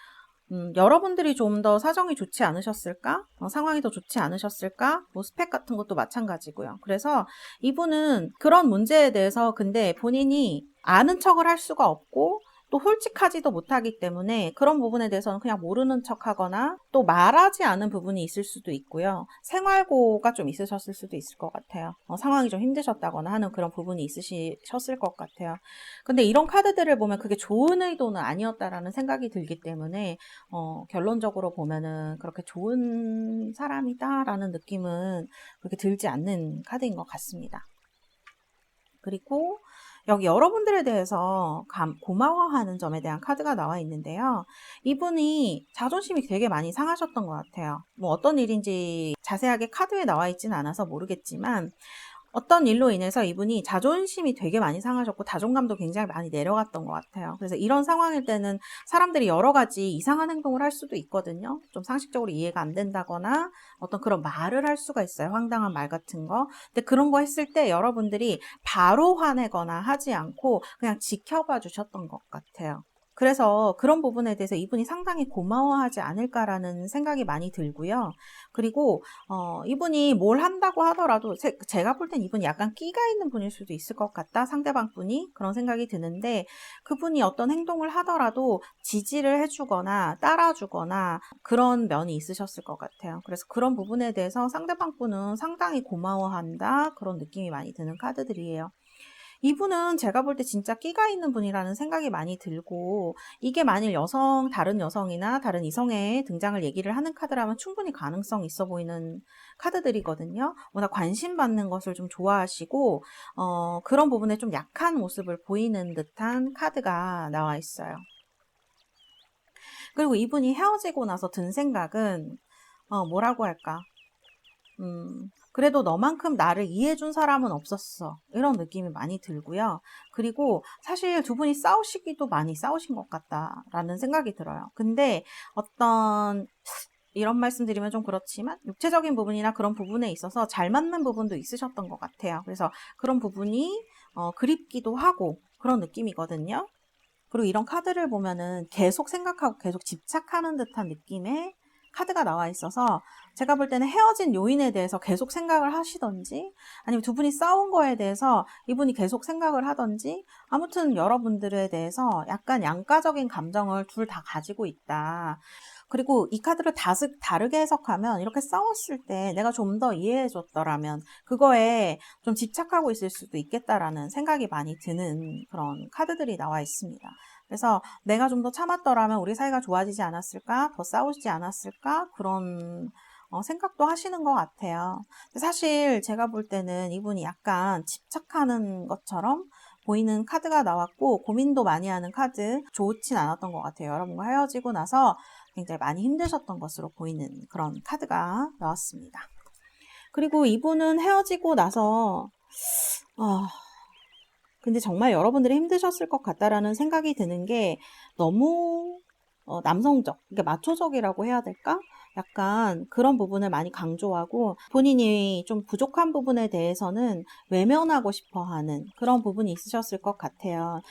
여러분들이 좀 더 사정이 좋지 않으셨을까? 상황이 더 좋지 않으셨을까? 뭐 스펙 같은 것도 마찬가지고요. 그래서 이분은 그런 문제에 대해서 근데 본인이 아는 척을 할 수가 없고 또 솔직하지도 못하기 때문에 그런 부분에 대해서는 그냥 모르는 척 하거나 또 말하지 않은 부분이 있을 수도 있고요. 생활고가 좀 있으셨을 수도 있을 것 같아요. 상황이 좀 힘드셨다거나 하는 그런 부분이 있으셨을 것 같아요. 근데 이런 카드들을 보면 그게 좋은 의도는 아니었다라는 생각이 들기 때문에 결론적으로 보면은 그렇게 좋은 사람이다라는 느낌은 그렇게 들지 않는 카드인 것 같습니다. 그리고 여기 여러분들에 대해서 고마워하는 점에 대한 카드가 나와 있는데요. 이분이 자존심이 되게 많이 상하셨던 것 같아요. 뭐 어떤 일인지 자세하게 카드에 나와 있지는 않아서 모르겠지만 어떤 일로 인해서 이분이 자존심이 되게 많이 상하셨고 자존감도 굉장히 많이 내려갔던 것 같아요. 그래서 이런 상황일 때는 사람들이 여러 가지 이상한 행동을 할 수도 있거든요. 좀 상식적으로 이해가 안 된다거나 어떤 그런 말을 할 수가 있어요. 황당한 말 같은 거. 근데 그런 거 했을 때 여러분들이 바로 화내거나 하지 않고 그냥 지켜봐 주셨던 것 같아요. 그래서 그런 부분에 대해서 이분이 상당히 고마워하지 않을까라는 생각이 많이 들고요. 그리고 이분이 뭘 한다고 하더라도 제가 볼 땐 이분이 약간 끼가 있는 분일 수도 있을 것 같다. 상대방 분이 그런 생각이 드는데 그분이 어떤 행동을 하더라도 지지를 해주거나 따라주거나 그런 면이 있으셨을 것 같아요. 그래서 그런 부분에 대해서 상대방 분은 상당히 고마워한다. 그런 느낌이 많이 드는 카드들이에요. 이분은 제가 볼 때 진짜 끼가 있는 분이라는 생각이 많이 들고 이게 만일 다른 여성이나 다른 이성의 등장을 얘기를 하는 카드라면 충분히 가능성 있어 보이는 카드들이거든요. 워낙 관심 받는 것을 좀 좋아하시고 그런 부분에 좀 약한 모습을 보이는 듯한 카드가 나와 있어요. 그리고 이분이 헤어지고 나서 든 생각은 뭐라고 할까? 그래도 너만큼 나를 이해해준 사람은 없었어. 이런 느낌이 많이 들고요. 그리고 사실 두 분이 싸우시기도 많이 싸우신 것 같다라는 생각이 들어요. 근데 이런 말씀 드리면 좀 그렇지만 육체적인 부분이나 그런 부분에 있어서 잘 맞는 부분도 있으셨던 것 같아요. 그래서 그런 부분이 그립기도 하고 그런 느낌이거든요. 그리고 이런 카드를 보면은 계속 생각하고 계속 집착하는 듯한 느낌의 카드가 나와 있어서 제가 볼 때는 헤어진 요인에 대해서 계속 생각을 하시던지 아니면 두 분이 싸운 거에 대해서 이분이 계속 생각을 하던지 아무튼 여러분들에 대해서 약간 양가적인 감정을 둘 다 가지고 있다. 그리고 이 카드를 다르게 해석하면 이렇게 싸웠을 때 내가 좀 더 이해해 줬더라면 그거에 좀 집착하고 있을 수도 있겠다라는 생각이 많이 드는 그런 카드들이 나와 있습니다. 그래서 내가 좀 더 참았더라면 우리 사이가 좋아지지 않았을까? 더 싸우지 않았을까? 그런 생각도 하시는 것 같아요. 사실 제가 볼 때는 이분이 약간 집착하는 것처럼 보이는 카드가 나왔고 고민도 많이 하는 카드, 좋진 않았던 것 같아요. 여러분과 헤어지고 나서 굉장히 많이 힘드셨던 것으로 보이는 그런 카드가 나왔습니다. 그리고 이분은 헤어지고 나서 근데 정말 여러분들이 힘드셨을 것 같다라는 생각이 드는 게 너무 남성적, 이게 마초적이라고 해야 될까? 약간 그런 부분을 많이 강조하고 본인이 좀 부족한 부분에 대해서는 외면하고 싶어 하는 그런 부분이 있으셨을 것 같아요.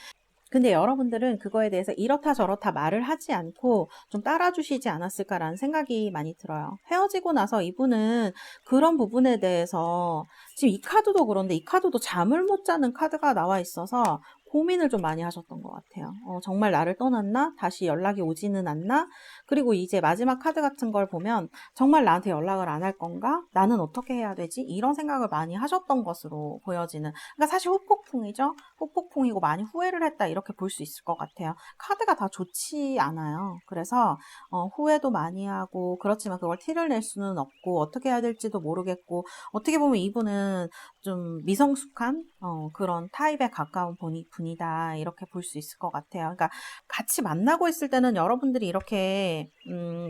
근데 여러분들은 그거에 대해서 이렇다 저렇다 말을 하지 않고 좀 따라주시지 않았을까라는 생각이 많이 들어요. 헤어지고 나서 이분은 그런 부분에 대해서 지금 이 카드도 그런데 이 카드도 잠을 못 자는 카드가 나와 있어서 고민을 좀 많이 하셨던 것 같아요. 정말 나를 떠났나? 다시 연락이 오지는 않나? 그리고 이제 마지막 카드 같은 걸 보면 정말 나한테 연락을 안 할 건가? 나는 어떻게 해야 되지? 이런 생각을 많이 하셨던 것으로 보여지는, 그러니까 사실 후폭풍이죠. 후폭풍이고 많이 후회를 했다 이렇게 볼 수 있을 것 같아요. 카드가 다 좋지 않아요. 그래서 후회도 많이 하고 그렇지만 그걸 티를 낼 수는 없고 어떻게 해야 될지도 모르겠고 어떻게 보면 이분은 좀 미성숙한 그런 타입에 가까운 분이다 이렇게 볼 수 있을 것 같아요. 그러니까 같이 만나고 있을 때는 여러분들이 이렇게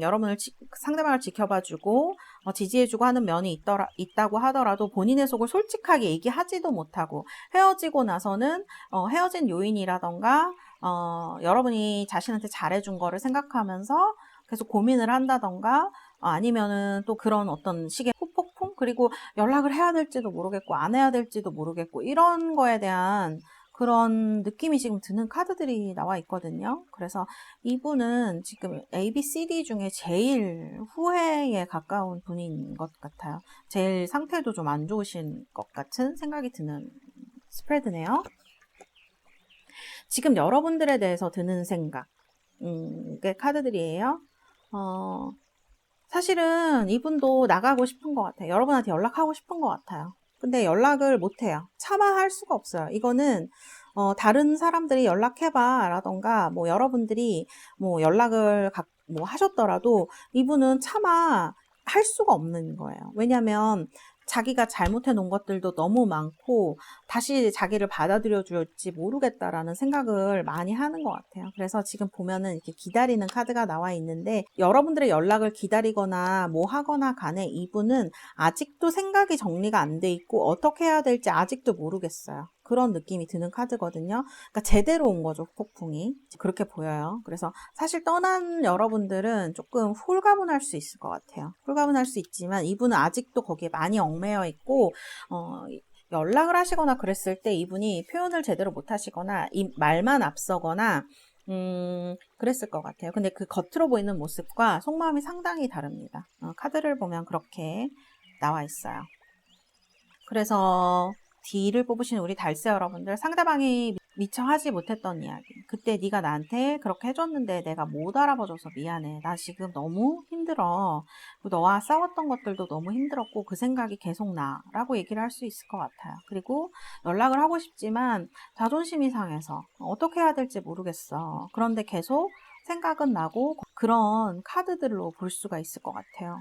여러분을 상대방을 지켜봐주고 지지해주고 하는 면이 있다고 하더라도 본인의 속을 솔직하게 얘기하지도 못하고 헤어지고 나서는 헤어진 요인이라던가 여러분이 자신한테 잘해준 거를 생각하면서 계속 고민을 한다던가 아니면은 또 그런 어떤 식의 후폭풍 그리고 연락을 해야 될지도 모르겠고 안 해야 될지도 모르겠고 이런 거에 대한 그런 느낌이 지금 드는 카드들이 나와 있거든요. 그래서 이분은 지금 A, B, C, D 중에 제일 후회에 가까운 분인 것 같아요. 제일 상태도 좀 안 좋으신 것 같은 생각이 드는 스프레드네요. 지금 여러분들에 대해서 드는 생각, 게 카드들이에요. 사실은 이분도 나가고 싶은 것 같아요. 여러분한테 연락하고 싶은 것 같아요. 근데 연락을 못해요. 차마 할 수가 없어요. 이거는 다른 사람들이 연락해봐 라던가 뭐 여러분들이 뭐 연락을 뭐 하셨더라도 이분은 차마 할 수가 없는 거예요. 왜냐면 자기가 잘못해 놓은 것들도 너무 많고 다시 자기를 받아들여 줄지 모르겠다라는 생각을 많이 하는 것 같아요. 그래서 지금 보면은 이렇게 기다리는 카드가 나와 있는데 여러분들의 연락을 기다리거나 뭐 하거나 간에 이분은 아직도 생각이 정리가 안 돼 있고 어떻게 해야 될지 아직도 모르겠어요. 그런 느낌이 드는 카드거든요. 그러니까 제대로 온 거죠, 폭풍이. 그렇게 보여요. 그래서 사실 떠난 여러분들은 조금 홀가분할 수 있을 것 같아요. 홀가분할 수 있지만 이분은 아직도 거기에 많이 얽매여 있고 연락을 하시거나 그랬을 때 이분이 표현을 제대로 못 하시거나 이 말만 앞서거나 그랬을 것 같아요. 근데 그 겉으로 보이는 모습과 속마음이 상당히 다릅니다. 카드를 보면 그렇게 나와 있어요. 그래서 D를 뽑으신 우리 달세 여러분들, 상대방이 미처 하지 못했던 이야기. 그때 네가 나한테 그렇게 해줬는데 내가 못 알아봐줘서 미안해. 나 지금 너무 힘들어. 너와 싸웠던 것들도 너무 힘들었고 그 생각이 계속 나. 라고 얘기를 할 수 있을 것 같아요. 그리고 연락을 하고 싶지만 자존심이 상해서 어떻게 해야 될지 모르겠어. 그런데 계속 생각은 나고 그런 카드들로 볼 수가 있을 것 같아요.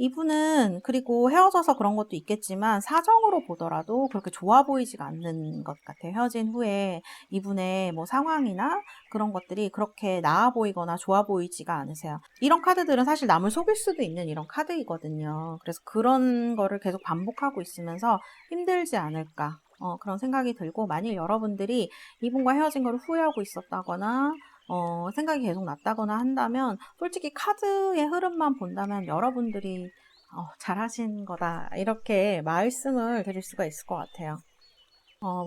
이분은 그리고 헤어져서 그런 것도 있겠지만 사정으로 보더라도 그렇게 좋아 보이지가 않는 것 같아요. 헤어진 후에 이분의 뭐 상황이나 그런 것들이 그렇게 나아 보이거나 좋아 보이지가 않으세요. 이런 카드들은 사실 남을 속일 수도 있는 이런 카드이거든요. 그래서 그런 거를 계속 반복하고 있으면서 힘들지 않을까. 그런 생각이 들고 만일 여러분들이 이분과 헤어진 걸 후회하고 있었다거나 생각이 계속 났다거나 한다면 솔직히 카드의 흐름만 본다면 여러분들이 잘하신 거다 이렇게 말씀을 드릴 수가 있을 것 같아요.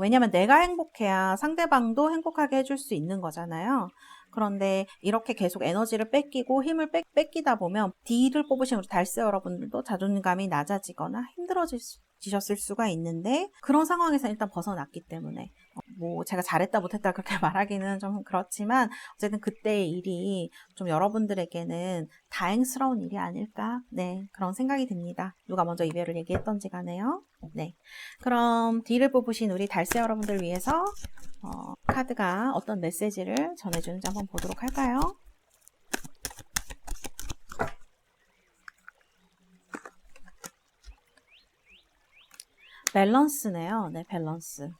왜냐면 내가 행복해야 상대방도 행복하게 해줄 수 있는 거잖아요. 그런데 이렇게 계속 에너지를 뺏기고 힘을 뺏기다 보면 D를 뽑으신 우리 달스 여러분들도 자존감이 낮아지거나 힘들어지셨을 수가 있는데 그런 상황에서 일단 벗어났기 때문에 뭐 제가 잘했다 못했다 그렇게 말하기는 좀 그렇지만 어쨌든 그때의 일이 좀 여러분들에게는 다행스러운 일이 아닐까 네 그런 생각이 듭니다. 누가 먼저 이별을 얘기했던지 간에요. 네, 그럼 D를 뽑으신 우리 달스 여러분들 위해서 카드가 어떤 메시지를 전해주는지 한번 보도록 할까요? 밸런스네요. 네, 밸런스.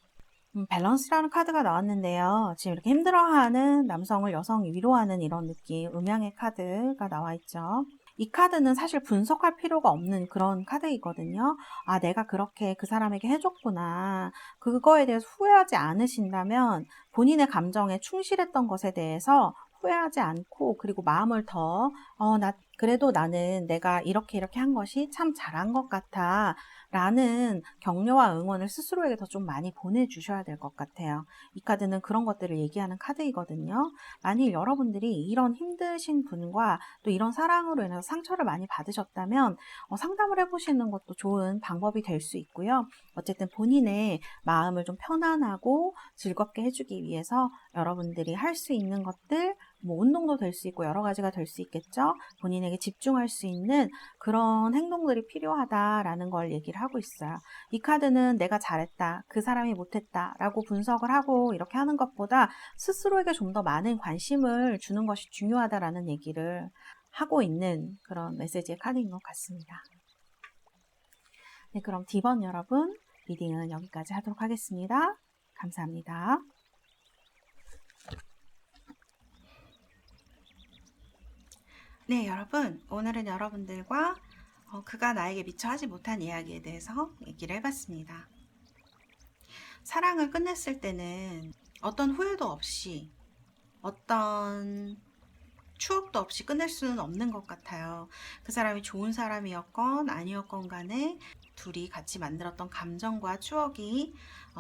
밸런스라는 카드가 나왔는데요. 지금 이렇게 힘들어하는 남성을 여성이 위로하는 이런 느낌, 음양의 카드가 나와 있죠. 이 카드는 사실 분석할 필요가 없는 그런 카드이거든요. 아, 내가 그렇게 그 사람에게 해줬구나. 그거에 대해서 후회하지 않으신다면 본인의 감정에 충실했던 것에 대해서 후회하지 않고, 그리고 마음을 더, 그래도 나는 내가 이렇게 한 것이 참 잘한 것 같아. 라는 격려와 응원을 스스로에게 더 좀 많이 보내주셔야 될 것 같아요. 이 카드는 그런 것들을 얘기하는 카드이거든요. 만일 여러분들이 이런 힘드신 분과 또 이런 사랑으로 인해서 상처를 많이 받으셨다면 상담을 해보시는 것도 좋은 방법이 될 수 있고요. 어쨌든 본인의 마음을 좀 편안하고 즐겁게 해주기 위해서 여러분들이 할 수 있는 것들, 뭐 운동도 될 수 있고 여러 가지가 될 수 있겠죠. 본인에게 집중할 수 있는 그런 행동들이 필요하다라는 걸 얘기를 하고 있어요. 이 카드는 내가 잘했다, 그 사람이 못했다 라고 분석을 하고 이렇게 하는 것보다 스스로에게 좀 더 많은 관심을 주는 것이 중요하다라는 얘기를 하고 있는 그런 메시지의 카드인 것 같습니다. 네, 그럼 D번 여러분, 리딩은 여기까지 하도록 하겠습니다. 감사합니다. 네, 여러분, 오늘은 여러분들과 그가 나에게 미처 하지 못한 이야기에 대해서 얘기를 해봤습니다. 사랑을 끝냈을 때는 어떤 후회도 없이, 어떤 추억도 없이 끝낼 수는 없는 것 같아요. 그 사람이 좋은 사람이었건 아니었건 간에 둘이 같이 만들었던 감정과 추억이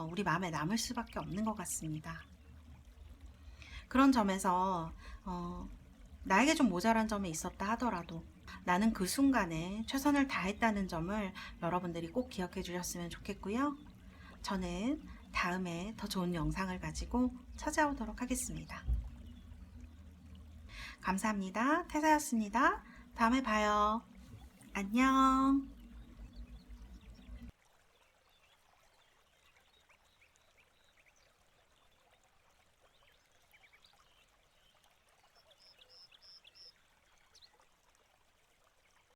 우리 마음에 남을 수밖에 없는 것 같습니다. 그런 점에서 나에게 좀 모자란 점이 있었다 하더라도 나는 그 순간에 최선을 다했다는 점을 여러분들이 꼭 기억해 주셨으면 좋겠고요. 저는 다음에 더 좋은 영상을 가지고 찾아오도록 하겠습니다. 감사합니다. 태사였습니다. 다음에 봐요. 안녕.